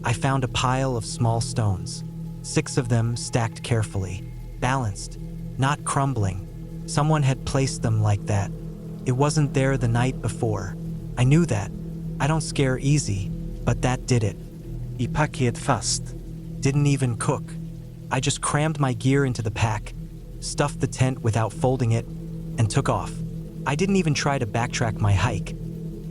I found a pile of small stones. 6 of them stacked carefully, balanced, not crumbling. Someone had placed them like that. It wasn't there the night before. I knew that. I don't scare easy, but that did it. I paket fast. Didn't even cook. I just crammed my gear into the pack, stuffed the tent without folding it, and took off. I didn't even try to backtrack my hike.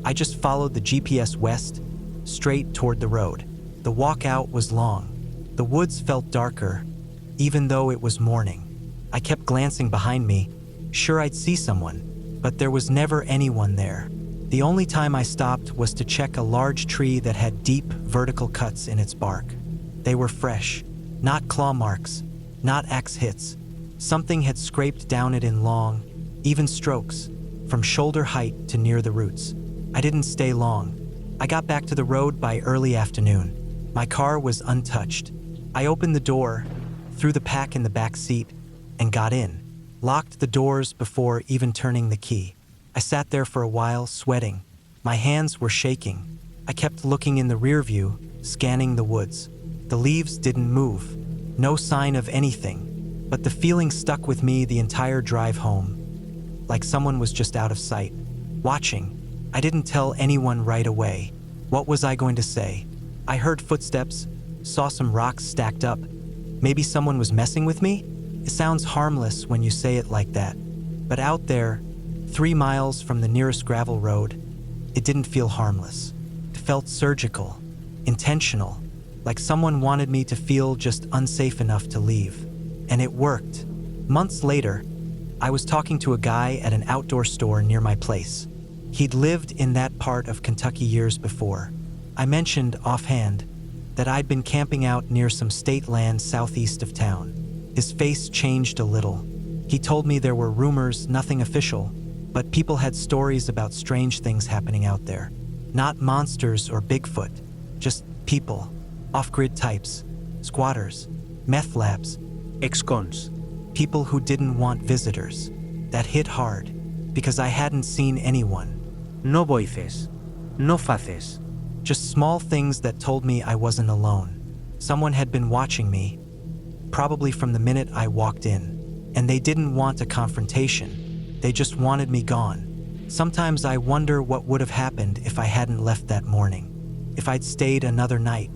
I just followed the GPS west, straight toward the road. The walk out was long. The woods felt darker, even though it was morning. I kept glancing behind me, sure I'd see someone, but there was never anyone there. The only time I stopped was to check a large tree that had deep, vertical cuts in its bark. They were fresh, not claw marks, not axe hits. Something had scraped down it in long, even strokes, from shoulder height to near the roots. I didn't stay long. I got back to the road by early afternoon. My car was untouched. I opened the door, threw the pack in the back seat, and got in. Locked the doors before even turning the key. I sat there for a while, sweating. My hands were shaking. I kept looking in the rear view, scanning the woods. The leaves didn't move. No sign of anything. But the feeling stuck with me the entire drive home. Like someone was just out of sight, watching. I didn't tell anyone right away. What was I going to say? I heard footsteps, saw some rocks stacked up. Maybe someone was messing with me? It sounds harmless when you say it like that. But out there, 3 miles from the nearest gravel road, it didn't feel harmless. It felt surgical, intentional, like someone wanted me to feel just unsafe enough to leave. And it worked. Months later, I was talking to a guy at an outdoor store near my place. He'd lived in that part of Kentucky years before. I mentioned offhand that I'd been camping out near some state land southeast of town. His face changed a little. He told me there were rumors, nothing official, but people had stories about strange things happening out there. Not monsters or Bigfoot, just people, off-grid types, squatters, meth labs, Ex-cons. people who didn't want visitors. That hit hard, because I hadn't seen anyone. No voices. No faces. Just small things that told me I wasn't alone. Someone had been watching me, probably from the minute I walked in, and they didn't want a confrontation. They just wanted me gone. Sometimes I wonder what would have happened if I hadn't left that morning. If I'd stayed another night,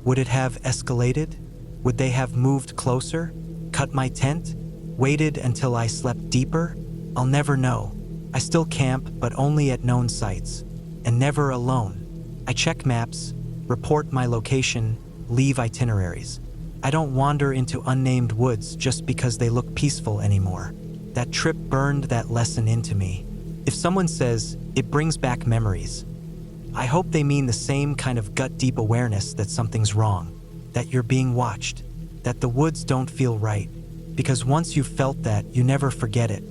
would it have escalated? Would they have moved closer? Cut my tent? Waited until I slept deeper? I'll never know. I still camp, but only at known sites, and never alone. I check maps, report my location, leave itineraries. I don't wander into unnamed woods just because they look peaceful anymore. That trip burned that lesson into me. If someone says it brings back memories, I hope they mean the same kind of gut-deep awareness that something's wrong, that you're being watched, that the woods don't feel right, because once you've felt that, you never forget it.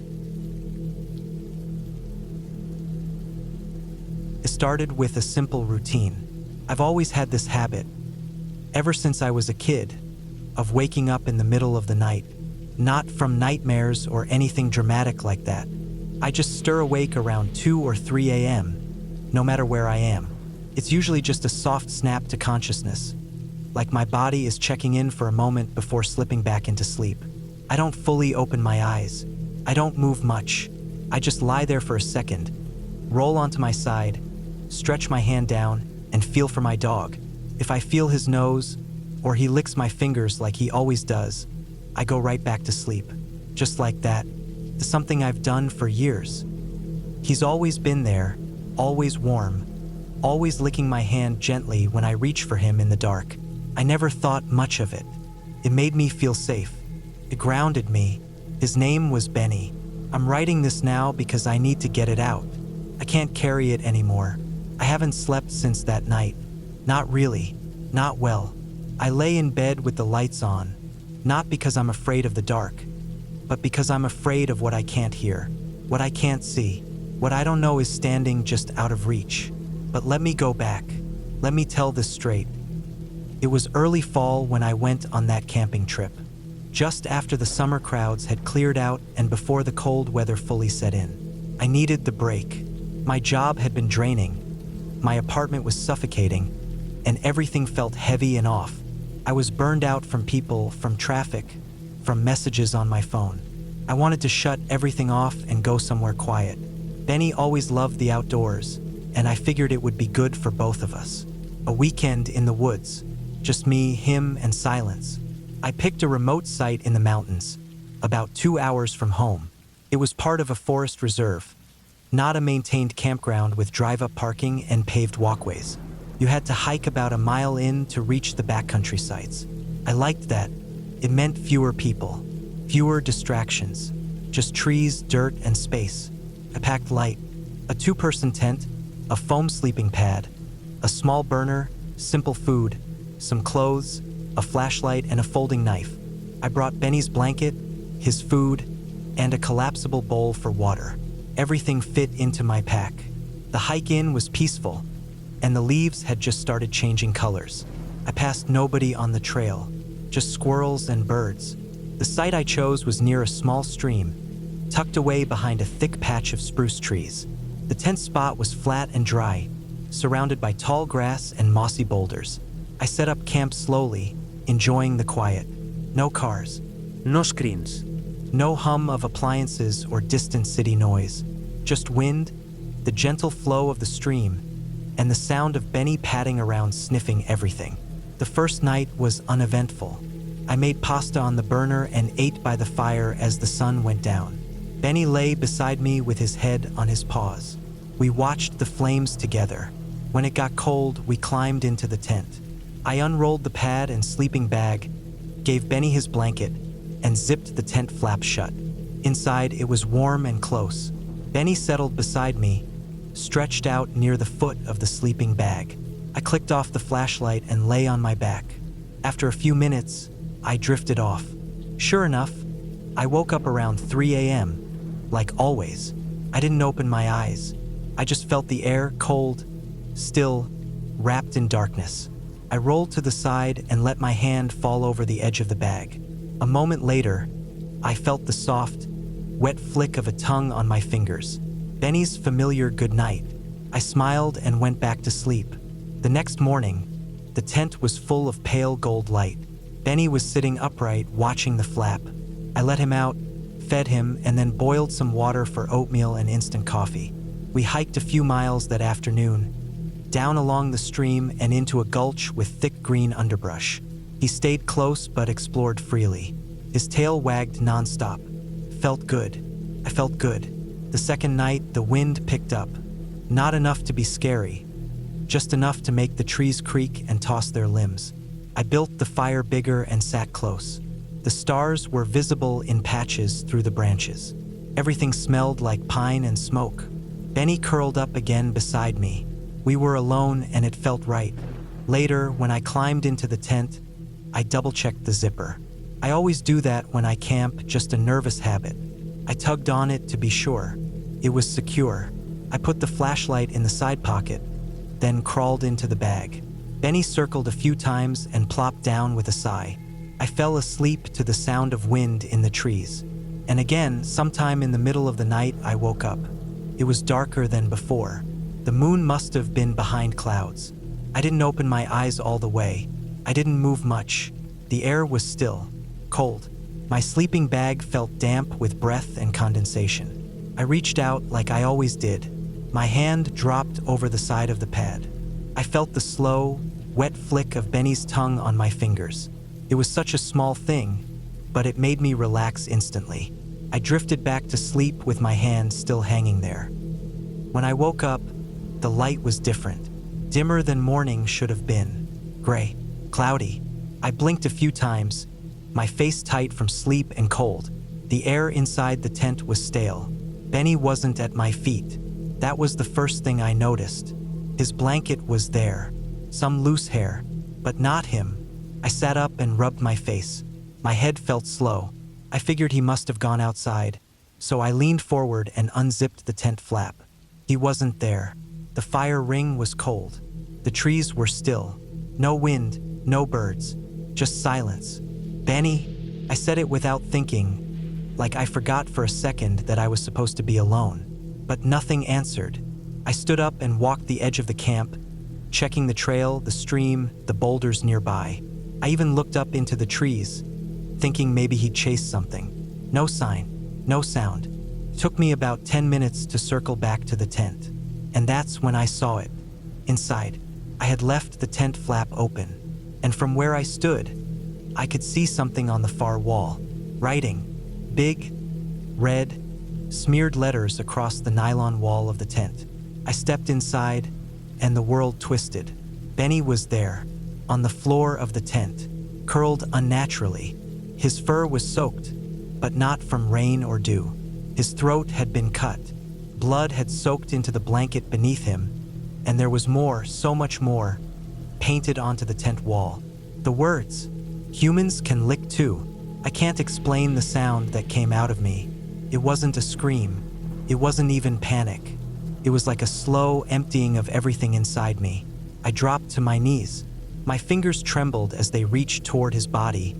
It started with a simple routine. I've always had this habit, ever since I was a kid, of waking up in the middle of the night, not from nightmares or anything dramatic like that. I just stir awake around 2 or 3 a.m., no matter where I am. It's usually just a soft snap to consciousness, like my body is checking in for a moment before slipping back into sleep. I don't fully open my eyes. I don't move much. I just lie there for a second, roll onto my side, stretch my hand down, and feel for my dog. If I feel his nose, or he licks my fingers like he always does, I go right back to sleep. Just like that. It's something I've done for years. He's always been there, always warm, always licking my hand gently when I reach for him in the dark. I never thought much of it. It made me feel safe. It grounded me. His name was Benny. I'm writing this now because I need to get it out. I can't carry it anymore. I haven't slept since that night. Not really. Not well. I lay in bed with the lights on, not because I'm afraid of the dark, but because I'm afraid of what I can't hear, what I can't see, what I don't know is standing just out of reach. But let me go back. Let me tell this straight. It was early fall when I went on that camping trip, just after the summer crowds had cleared out and before the cold weather fully set in. I needed the break. My job had been draining. My apartment was suffocating, and everything felt heavy and off. I was burned out from people, from traffic, from messages on my phone. I wanted to shut everything off and go somewhere quiet. Benny always loved the outdoors, and I figured it would be good for both of us. A weekend in the woods, just me, him, and silence. I picked a remote site in the mountains, about 2 hours from home. It was part of a forest reserve, not a maintained campground with drive-up parking and paved walkways. You had to hike about a mile in to reach the backcountry sites. I liked that. It meant fewer people, fewer distractions, just trees, dirt, and space. I packed light, a 2-person tent, a foam sleeping pad, a small burner, simple food, some clothes, a flashlight, and a folding knife. I brought Benny's blanket, his food, and a collapsible bowl for water. Everything fit into my pack. The hike in was peaceful, and the leaves had just started changing colors. I passed nobody on the trail, just squirrels and birds. The site I chose was near a small stream, tucked away behind a thick patch of spruce trees. The tent spot was flat and dry, surrounded by tall grass and mossy boulders. I set up camp slowly, enjoying the quiet. No cars, No screens. no hum of appliances or distant city noise. Just wind, the gentle flow of the stream, and the sound of Benny padding around sniffing everything. The first night was uneventful. I made pasta on the burner and ate by the fire as the sun went down. Benny lay beside me with his head on his paws. We watched the flames together. When it got cold, we climbed into the tent. I unrolled the pad and sleeping bag, gave Benny his blanket, and zipped the tent flap shut. Inside, it was warm and close. Benny settled beside me, stretched out near the foot of the sleeping bag. I clicked off the flashlight and lay on my back. After a few minutes, I drifted off. Sure enough, I woke up around 3 a.m., like always. I didn't open my eyes. I just felt the air cold, still, wrapped in darkness. I rolled to the side and let my hand fall over the edge of the bag. A moment later, I felt the soft, wet flick of a tongue on my fingers. Benny's familiar goodnight. I smiled and went back to sleep. The next morning, the tent was full of pale gold light. Benny was sitting upright, watching the flap. I let him out, fed him, and then boiled some water for oatmeal and instant coffee. We hiked a few miles that afternoon, down along the stream and into a gulch with thick green underbrush. He stayed close but explored freely. His tail wagged nonstop. Felt good. I felt good. The second night, the wind picked up. Not enough to be scary, just enough to make the trees creak and toss their limbs. I built the fire bigger and sat close. The stars were visible in patches through the branches. Everything smelled like pine and smoke. Benny curled up again beside me. We were alone and it felt right. Later, when I climbed into the tent, I double-checked the zipper. I always do that when I camp, just a nervous habit. I tugged on it to be sure. It was secure. I put the flashlight in the side pocket, then crawled into the bag. Benny circled a few times and plopped down with a sigh. I fell asleep to the sound of wind in the trees. And again, sometime in the middle of the night, I woke up. It was darker than before. The moon must have been behind clouds. I didn't open my eyes all the way. I didn't move much. The air was still, cold. My sleeping bag felt damp with breath and condensation. I reached out like I always did. My hand dropped over the side of the pad. I felt the slow, wet flick of Benny's tongue on my fingers. It was such a small thing, but it made me relax instantly. I drifted back to sleep with my hand still hanging there. When I woke up, the light was different. Dimmer than morning should have been. Gray, cloudy. I blinked a few times, my face tight from sleep and cold. The air inside the tent was stale. Benny wasn't at my feet. That was the first thing I noticed. His blanket was there, some loose hair, but not him. I sat up and rubbed my face. My head felt slow. I figured he must have gone outside, so I leaned forward and unzipped the tent flap. He wasn't there. The fire ring was cold. The trees were still. No wind, no birds, just silence. "Benny," I said it without thinking, like I forgot for a second that I was supposed to be alone. But nothing answered. I stood up and walked the edge of the camp, checking the trail, the stream, the boulders nearby. I even looked up into the trees, thinking maybe he'd chased something. No sign, no sound. It took me about 10 minutes to circle back to the tent. And that's when I saw it. Inside, I had left the tent flap open, and from where I stood, I could see something on the far wall. Writing, big, red, smeared letters across the nylon wall of the tent. I stepped inside, and the world twisted. Benny was there, on the floor of the tent, curled unnaturally. His fur was soaked, but not from rain or dew. His throat had been cut. Blood had soaked into the blanket beneath him, and there was more, so much more, painted onto the tent wall. The words, "Humans can lick too." I can't explain the sound that came out of me. It wasn't a scream. It wasn't even panic. It was like a slow emptying of everything inside me. I dropped to my knees. My fingers trembled as they reached toward his body,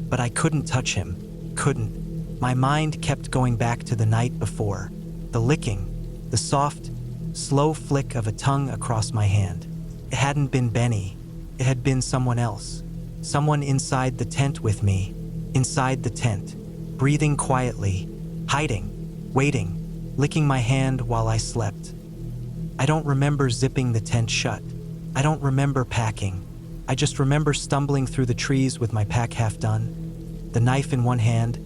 but I couldn't touch him. Couldn't. My mind kept going back to the night before. The licking, the soft, slow flick of a tongue across my hand. It hadn't been Benny. It had been someone else. Someone inside the tent with me. Inside the tent, breathing quietly, hiding, waiting, licking my hand while I slept. I don't remember zipping the tent shut. I don't remember packing. I just remember stumbling through the trees with my pack half done, the knife in one hand,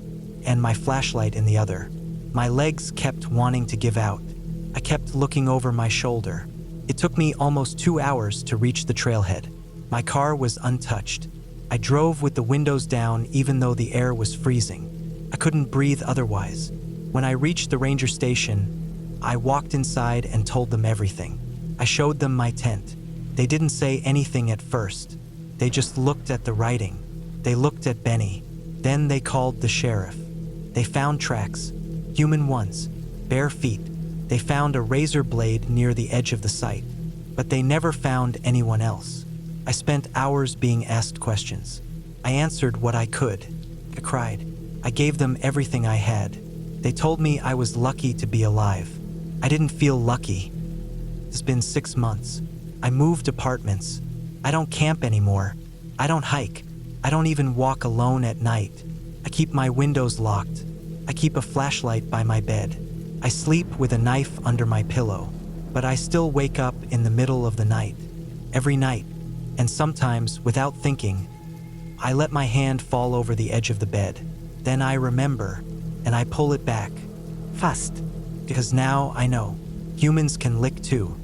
and my flashlight in the other. My legs kept wanting to give out. I kept looking over my shoulder. It took me almost 2 hours to reach the trailhead. My car was untouched. I drove with the windows down even though the air was freezing. I couldn't breathe otherwise. When I reached the ranger station, I walked inside and told them everything. I showed them my tent. They didn't say anything at first. They just looked at the writing. They looked at Benny. Then they called the sheriff. They found tracks, human ones, bare feet. They found a razor blade near the edge of the site, but they never found anyone else. I spent hours being asked questions. I answered what I could. I cried. I gave them everything I had. They told me I was lucky to be alive. I didn't feel lucky. It's been 6 months. I moved apartments. I don't camp anymore. I don't hike. I don't even walk alone at night. I keep my windows locked. I keep a flashlight by my bed. I sleep with a knife under my pillow, but I still wake up in the middle of the night. Every night, and sometimes, without thinking, I let my hand fall over the edge of the bed. Then I remember, and I pull it back. Fast. Because now I know. Humans can lick too.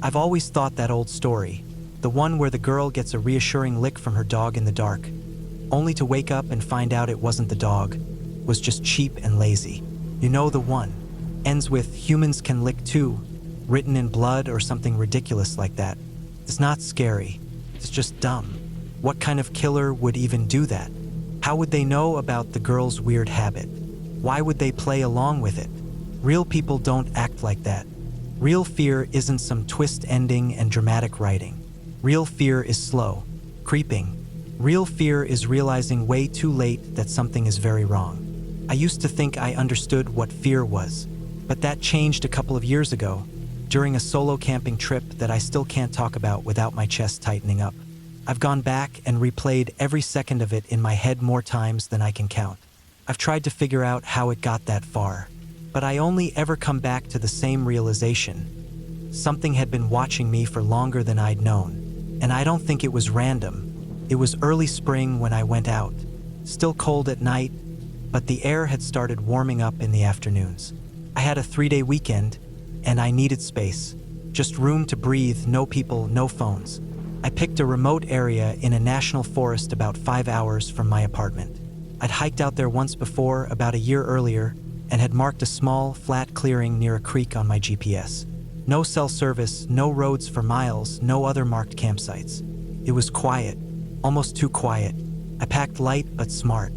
I've always thought that old story, the one where the girl gets a reassuring lick from her dog in the dark, only to wake up and find out it wasn't the dog, was just cheap and lazy. You know the one. Ends with "humans can lick too," written in blood or something ridiculous like that. It's not scary. It's just dumb. What kind of killer would even do that? How would they know about the girl's weird habit? Why would they play along with it? Real people don't act like that. Real fear isn't some twist ending and dramatic writing. Real fear is slow, creeping. Real fear is realizing way too late that something is very wrong. I used to think I understood what fear was, but that changed a couple of years ago, during a solo camping trip that I still can't talk about without my chest tightening up. I've gone back and replayed every second of it in my head more times than I can count. I've tried to figure out how it got that far, but I only ever come back to the same realization. Something had been watching me for longer than I'd known, and I don't think it was random. It was early spring when I went out. Still cold at night, but the air had started warming up in the afternoons. I had a 3-day weekend, and I needed space. Just room to breathe, no people, no phones. I picked a remote area in a national forest about 5 hours from my apartment. I'd hiked out there once before, about a year earlier, and had marked a small, flat clearing near a creek on my GPS. No cell service, no roads for miles, no other marked campsites. It was quiet, almost too quiet. I packed light but smart.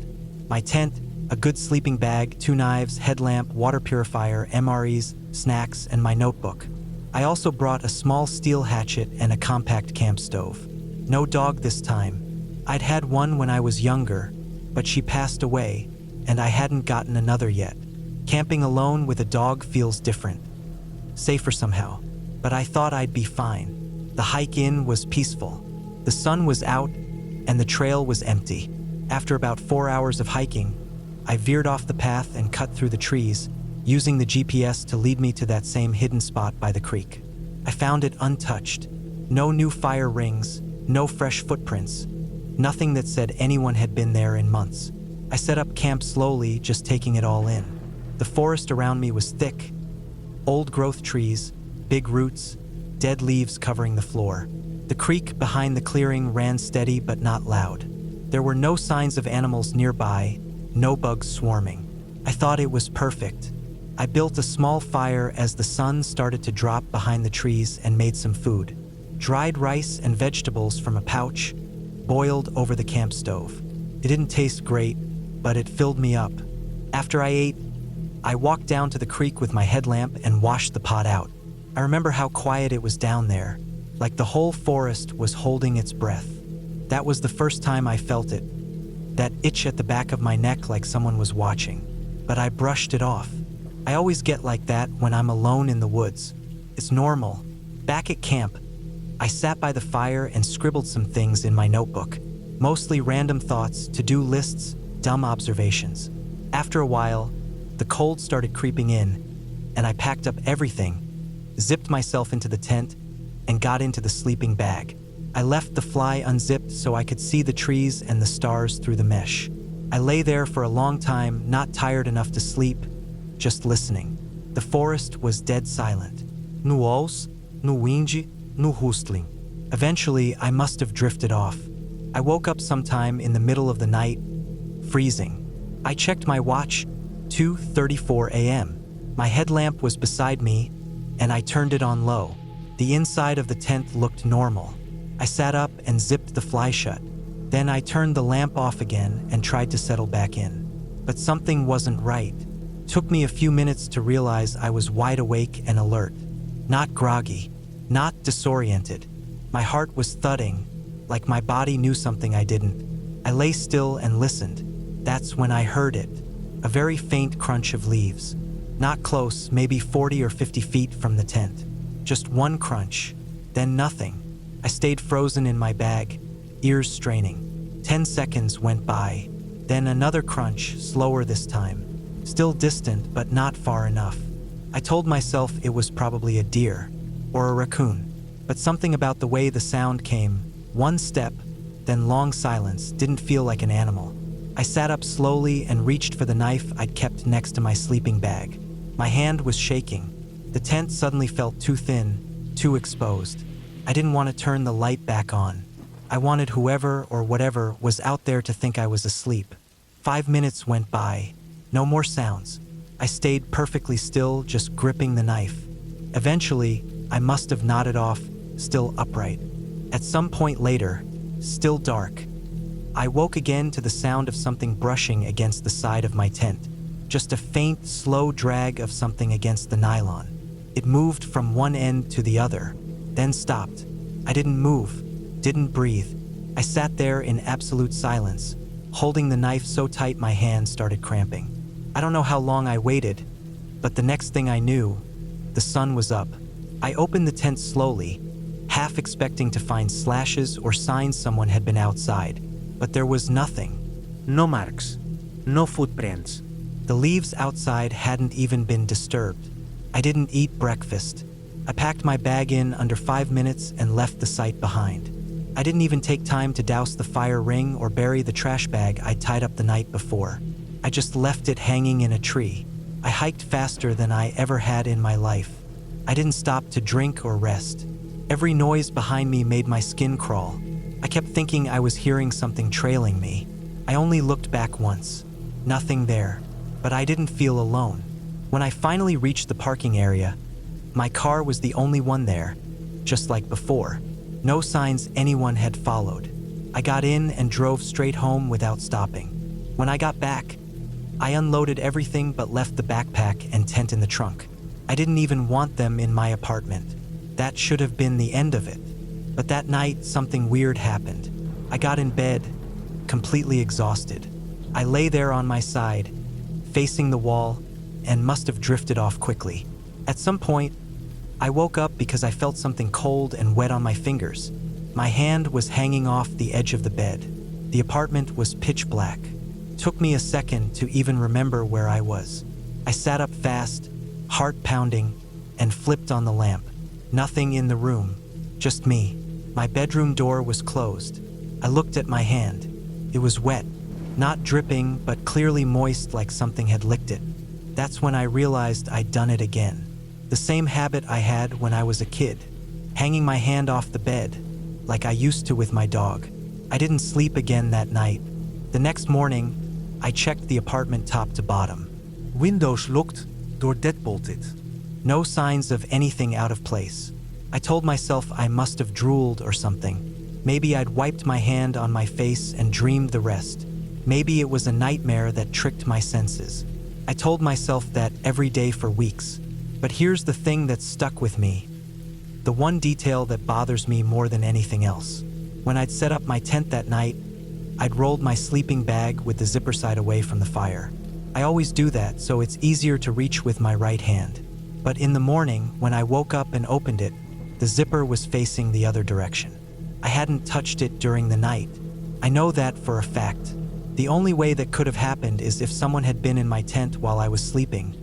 My tent, a good sleeping bag, 2 knives, headlamp, water purifier, MREs, snacks, and my notebook. I also brought a small steel hatchet and a compact camp stove. No dog this time. I'd had one when I was younger, but she passed away, and I hadn't gotten another yet. Camping alone with a dog feels different. Safer somehow, but I thought I'd be fine. The hike in was peaceful. The sun was out, and the trail was empty. After about 4 hours of hiking, I veered off the path and cut through the trees, using the GPS to lead me to that same hidden spot by the creek. I found it untouched. No new fire rings, no fresh footprints, nothing that said anyone had been there in months. I set up camp slowly, just taking it all in. The forest around me was thick. Old growth trees, big roots, dead leaves covering the floor. The creek behind the clearing ran steady but not loud. There were no signs of animals nearby, no bugs swarming. I thought it was perfect. I built a small fire as the sun started to drop behind the trees and made some food. Dried rice and vegetables from a pouch, boiled over the camp stove. It didn't taste great, but it filled me up. After I ate, I walked down to the creek with my headlamp and washed the pot out. I remember how quiet it was down there, like the whole forest was holding its breath. That was the first time I felt it. That itch at the back of my neck like someone was watching. But I brushed it off. I always get like that when I'm alone in the woods. It's normal. Back at camp, I sat by the fire and scribbled some things in my notebook. Mostly random thoughts, to-do lists, dumb observations. After a while, the cold started creeping in, and I packed up everything, zipped myself into the tent, and got into the sleeping bag. I left the fly unzipped so I could see the trees and the stars through the mesh. I lay there for a long time, not tired enough to sleep, just listening. The forest was dead silent. No owls, no wind, no rustling. Eventually, I must have drifted off. I woke up sometime in the middle of the night, freezing. I checked my watch, 2:34 a.m. My headlamp was beside me, and I turned it on low. The inside of the tent looked normal. I sat up and zipped the fly shut. Then I turned the lamp off again and tried to settle back in. But something wasn't right. Took me a few minutes to realize I was wide awake and alert. Not groggy, not disoriented. My heart was thudding, like my body knew something I didn't. I lay still and listened. That's when I heard it. A very faint crunch of leaves. Not close, maybe 40 or 50 feet from the tent. Just one crunch, then nothing. I stayed frozen in my bag, ears straining. 10 seconds went by, then another crunch, slower this time. Still distant, but not far enough. I told myself it was probably a deer or a raccoon, but something about the way the sound came, one step, then long silence, didn't feel like an animal. I sat up slowly and reached for the knife I'd kept next to my sleeping bag. My hand was shaking. The tent suddenly felt too thin, too exposed. I didn't want to turn the light back on. I wanted whoever or whatever was out there to think I was asleep. 5 minutes went by. No more sounds. I stayed perfectly still, just gripping the knife. Eventually, I must have nodded off, still upright. At some point later, still dark, I woke again to the sound of something brushing against the side of my tent. Just a faint, slow drag of something against the nylon. It moved from one end to the other, then stopped. I didn't move, didn't breathe. I sat there in absolute silence, holding the knife so tight my hand started cramping. I don't know how long I waited, but the next thing I knew, the sun was up. I opened the tent slowly, half expecting to find slashes or signs someone had been outside, but there was nothing. No marks. No footprints. The leaves outside hadn't even been disturbed. I didn't eat breakfast. I packed my bag in under 5 minutes and left the site behind. I didn't even take time to douse the fire ring or bury the trash bag I tied up the night before. I just left it hanging in a tree. I hiked faster than I ever had in my life. I didn't stop to drink or rest. Every noise behind me made my skin crawl. I kept thinking I was hearing something trailing me. I only looked back once. Nothing there. But I didn't feel alone. When I finally reached the parking area, my car was the only one there, just like before. No signs anyone had followed. I got in and drove straight home without stopping. When I got back, I unloaded everything but left the backpack and tent in the trunk. I didn't even want them in my apartment. That should have been the end of it. But that night, something weird happened. I got in bed, completely exhausted. I lay there on my side, facing the wall, and must have drifted off quickly. At some point, I woke up because I felt something cold and wet on my fingers. My hand was hanging off the edge of the bed. The apartment was pitch black. Took me a second to even remember where I was. I sat up fast, heart pounding, and flipped on the lamp. Nothing in the room, just me. My bedroom door was closed. I looked at my hand. It was wet, not dripping, but clearly moist like something had licked it. That's when I realized I'd done it again. The same habit I had when I was a kid, hanging my hand off the bed, like I used to with my dog. I didn't sleep again that night. The next morning, I checked the apartment top to bottom. Windows locked, door deadbolted. No signs of anything out of place. I told myself I must have drooled or something. Maybe I'd wiped my hand on my face and dreamed the rest. Maybe it was a nightmare that tricked my senses. I told myself that every day for weeks. But here's the thing that stuck with me. The one detail that bothers me more than anything else. When I'd set up my tent that night, I'd rolled my sleeping bag with the zipper side away from the fire. I always do that, so it's easier to reach with my right hand. But in the morning, when I woke up and opened it, the zipper was facing the other direction. I hadn't touched it during the night. I know that for a fact. The only way that could have happened is if someone had been in my tent while I was sleeping,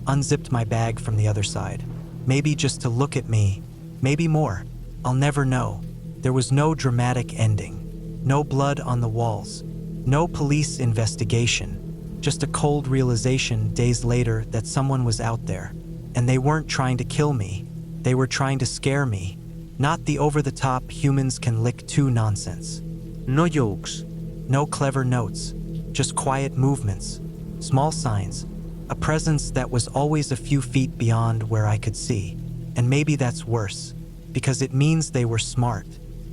unzipped my bag from the other side. Maybe just to look at me, maybe more. I'll never know. There was no dramatic ending. No blood on the walls. No police investigation. Just a cold realization days later that someone was out there. And they weren't trying to kill me. They were trying to scare me. Not the over-the-top humans can lick too nonsense. No jokes. No clever notes. Just quiet movements. Small signs. A presence that was always a few feet beyond where I could see. And maybe that's worse, because it means they were smart.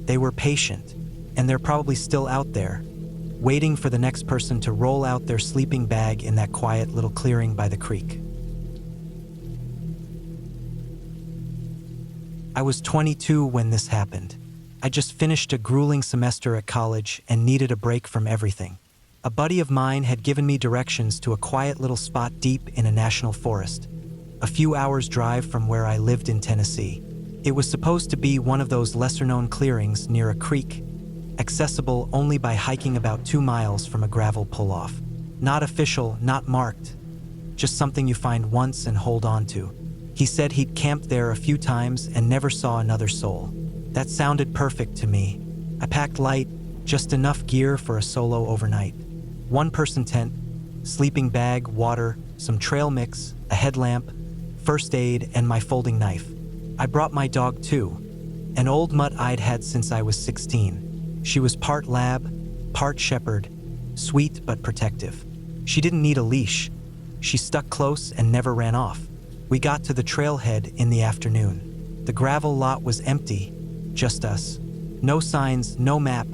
They were patient. And they're probably still out there, waiting for the next person to roll out their sleeping bag in that quiet little clearing by the creek. I was 22 when this happened. I just finished a grueling semester at college and needed a break from everything. A buddy of mine had given me directions to a quiet little spot deep in a national forest, a few hours' drive from where I lived in Tennessee. It was supposed to be one of those lesser-known clearings near a creek, accessible only by hiking about 2 miles from a gravel pull-off. Not official, not marked, just something you find once and hold on to. He said he'd camped there a few times and never saw another soul. That sounded perfect to me. I packed light, just enough gear for a solo overnight. 1-person tent, sleeping bag, water, some trail mix, a headlamp, first aid, and my folding knife. I brought my dog too, an old mutt I'd had since I was 16. She was part lab, part shepherd, sweet but protective. She didn't need a leash. She stuck close and never ran off. We got to the trailhead in the afternoon. The gravel lot was empty, just us. No signs, no map,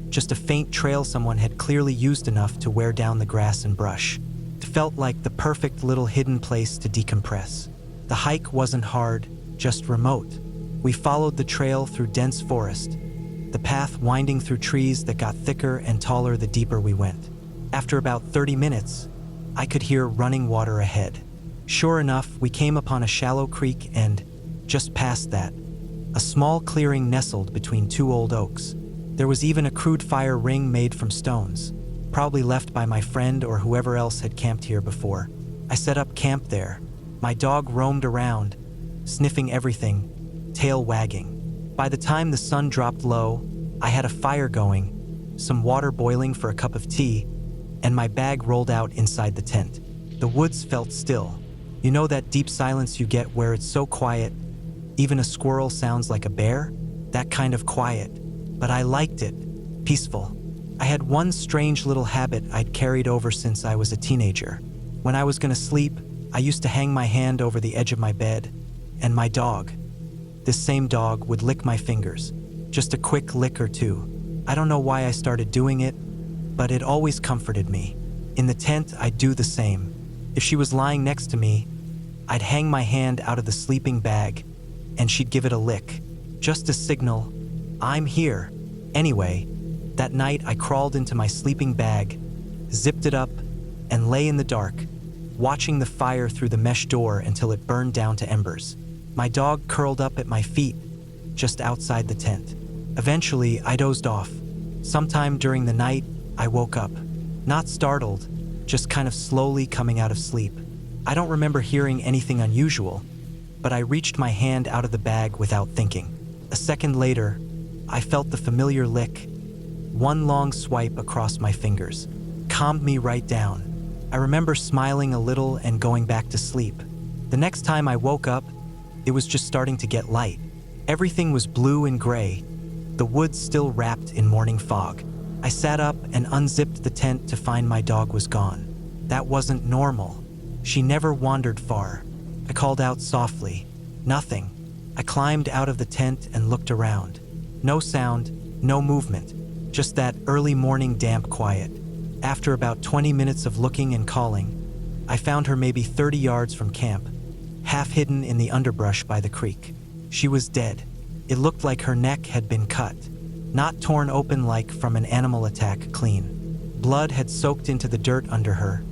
just a faint trail someone had clearly used enough to wear down the grass and brush. It felt like the perfect little hidden place to decompress. The hike wasn't hard, just remote. We followed the trail through dense forest, the path winding through trees that got thicker and taller the deeper we went. After about 30 minutes, I could hear running water ahead. Sure enough, we came upon a shallow creek and, just past that, a small clearing nestled between two old oaks. There was even a crude fire ring made from stones, probably left by my friend or whoever else had camped here before. I set up camp there. My dog roamed around, sniffing everything, tail wagging. By the time the sun dropped low, I had a fire going, some water boiling for a cup of tea, and my bag rolled out inside the tent. The woods felt still. You know that deep silence you get where it's so quiet, even a squirrel sounds like a bear? That kind of quiet. But I liked it. Peaceful. I had one strange little habit I'd carried over since I was a teenager. When I was gonna sleep, I used to hang my hand over the edge of my bed, and my dog, this same dog, would lick my fingers. Just a quick lick or two. I don't know why I started doing it, but it always comforted me. In the tent, I'd do the same. If she was lying next to me, I'd hang my hand out of the sleeping bag, and she'd give it a lick. Just a signal, I'm here. Anyway, that night I crawled into my sleeping bag, zipped it up, and lay in the dark, watching the fire through the mesh door until it burned down to embers. My dog curled up at my feet, just outside the tent. Eventually, I dozed off. Sometime during the night, I woke up. Not startled, just kind of slowly coming out of sleep. I don't remember hearing anything unusual, but I reached my hand out of the bag without thinking. A second later, I felt the familiar lick. One long swipe across my fingers calmed me right down. I remember smiling a little and going back to sleep. The next time I woke up, it was just starting to get light. Everything was blue and gray, the woods still wrapped in morning fog. I sat up and unzipped the tent to find my dog was gone. That wasn't normal. She never wandered far. I called out softly. Nothing. I climbed out of the tent and looked around. No sound, no movement, just that early morning damp quiet. After about 20 minutes of looking and calling, I found her maybe 30 yards from camp, half hidden in the underbrush by the creek. She was dead. It looked like her neck had been cut, not torn open like from an animal attack, clean. Blood had soaked into the dirt under her,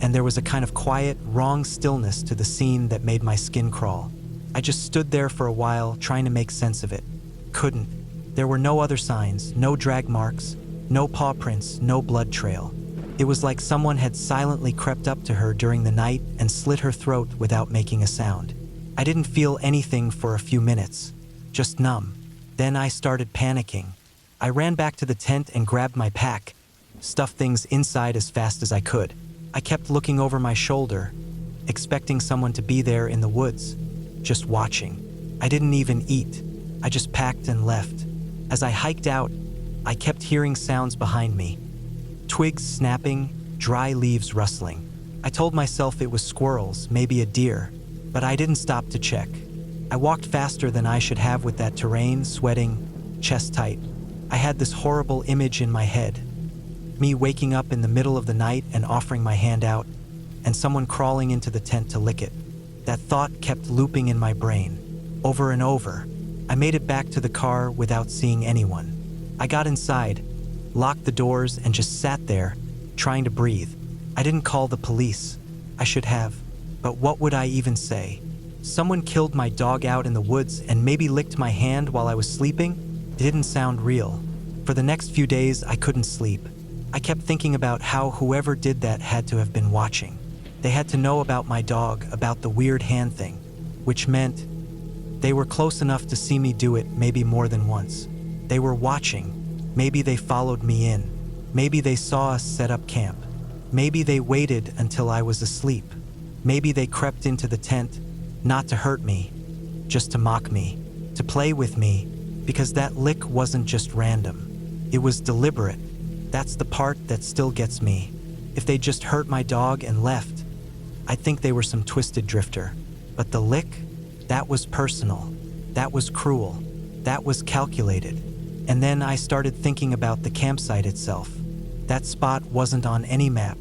and there was a kind of quiet, wrong stillness to the scene that made my skin crawl. I just stood there for a while, trying to make sense of it. Couldn't. There were no other signs, no drag marks, no paw prints, no blood trail. It was like someone had silently crept up to her during the night and slit her throat without making a sound. I didn't feel anything for a few minutes, just numb. Then I started panicking. I ran back to the tent and grabbed my pack, stuffed things inside as fast as I could. I kept looking over my shoulder, expecting someone to be there in the woods, just watching. I didn't even eat. I just packed and left. As I hiked out, I kept hearing sounds behind me. Twigs snapping, dry leaves rustling. I told myself it was squirrels, maybe a deer, but I didn't stop to check. I walked faster than I should have with that terrain, sweating, chest tight. I had this horrible image in my head. Me waking up in the middle of the night and offering my hand out, and someone crawling into the tent to lick it. That thought kept looping in my brain, over and over. I made it back to the car without seeing anyone. I got inside, locked the doors, and just sat there, trying to breathe. I didn't call the police. I should have. But what would I even say? Someone killed my dog out in the woods and maybe licked my hand while I was sleeping? It didn't sound real. For the next few days, I couldn't sleep. I kept thinking about how whoever did that had to have been watching. They had to know about my dog, about the weird hand thing, which meant they were close enough to see me do it maybe more than once. They were watching. Maybe they followed me in. Maybe they saw us set up camp. Maybe they waited until I was asleep. Maybe they crept into the tent, not to hurt me, just to mock me, to play with me, because that lick wasn't just random. It was deliberate. That's the part that still gets me. If they just hurt my dog and left, I'd think they were some twisted drifter. But the lick? That was personal. That was cruel. That was calculated. And then I started thinking about the campsite itself. That spot wasn't on any map.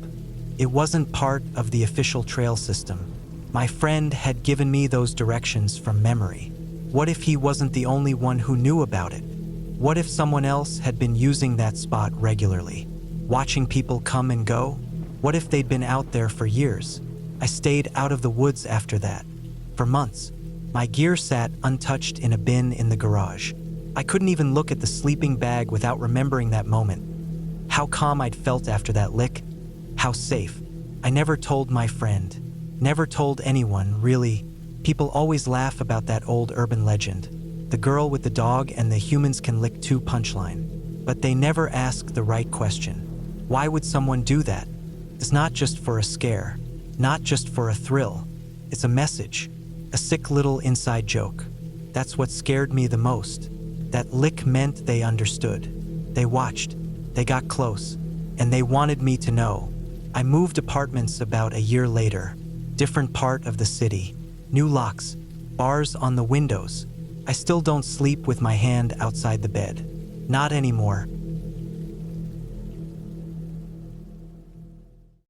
It wasn't part of the official trail system. My friend had given me those directions from memory. What if he wasn't the only one who knew about it? What if someone else had been using that spot regularly, watching people come and go? What if they'd been out there for years? I stayed out of the woods after that, for months. My gear sat untouched in a bin in the garage. I couldn't even look at the sleeping bag without remembering that moment. How calm I'd felt after that lick. How safe. I never told my friend. Never told anyone, really. People always laugh about that old urban legend. The girl with the dog and the humans can lick too punchline. But they never ask the right question. Why would someone do that? It's not just for a scare. Not just for a thrill. It's a message. A sick little inside joke. That's what scared me the most. That lick meant they understood. They watched. They got close. And they wanted me to know. I moved apartments about a year later. Different part of the city. New locks. Bars on the windows. I still don't sleep with my hand outside the bed. Not anymore.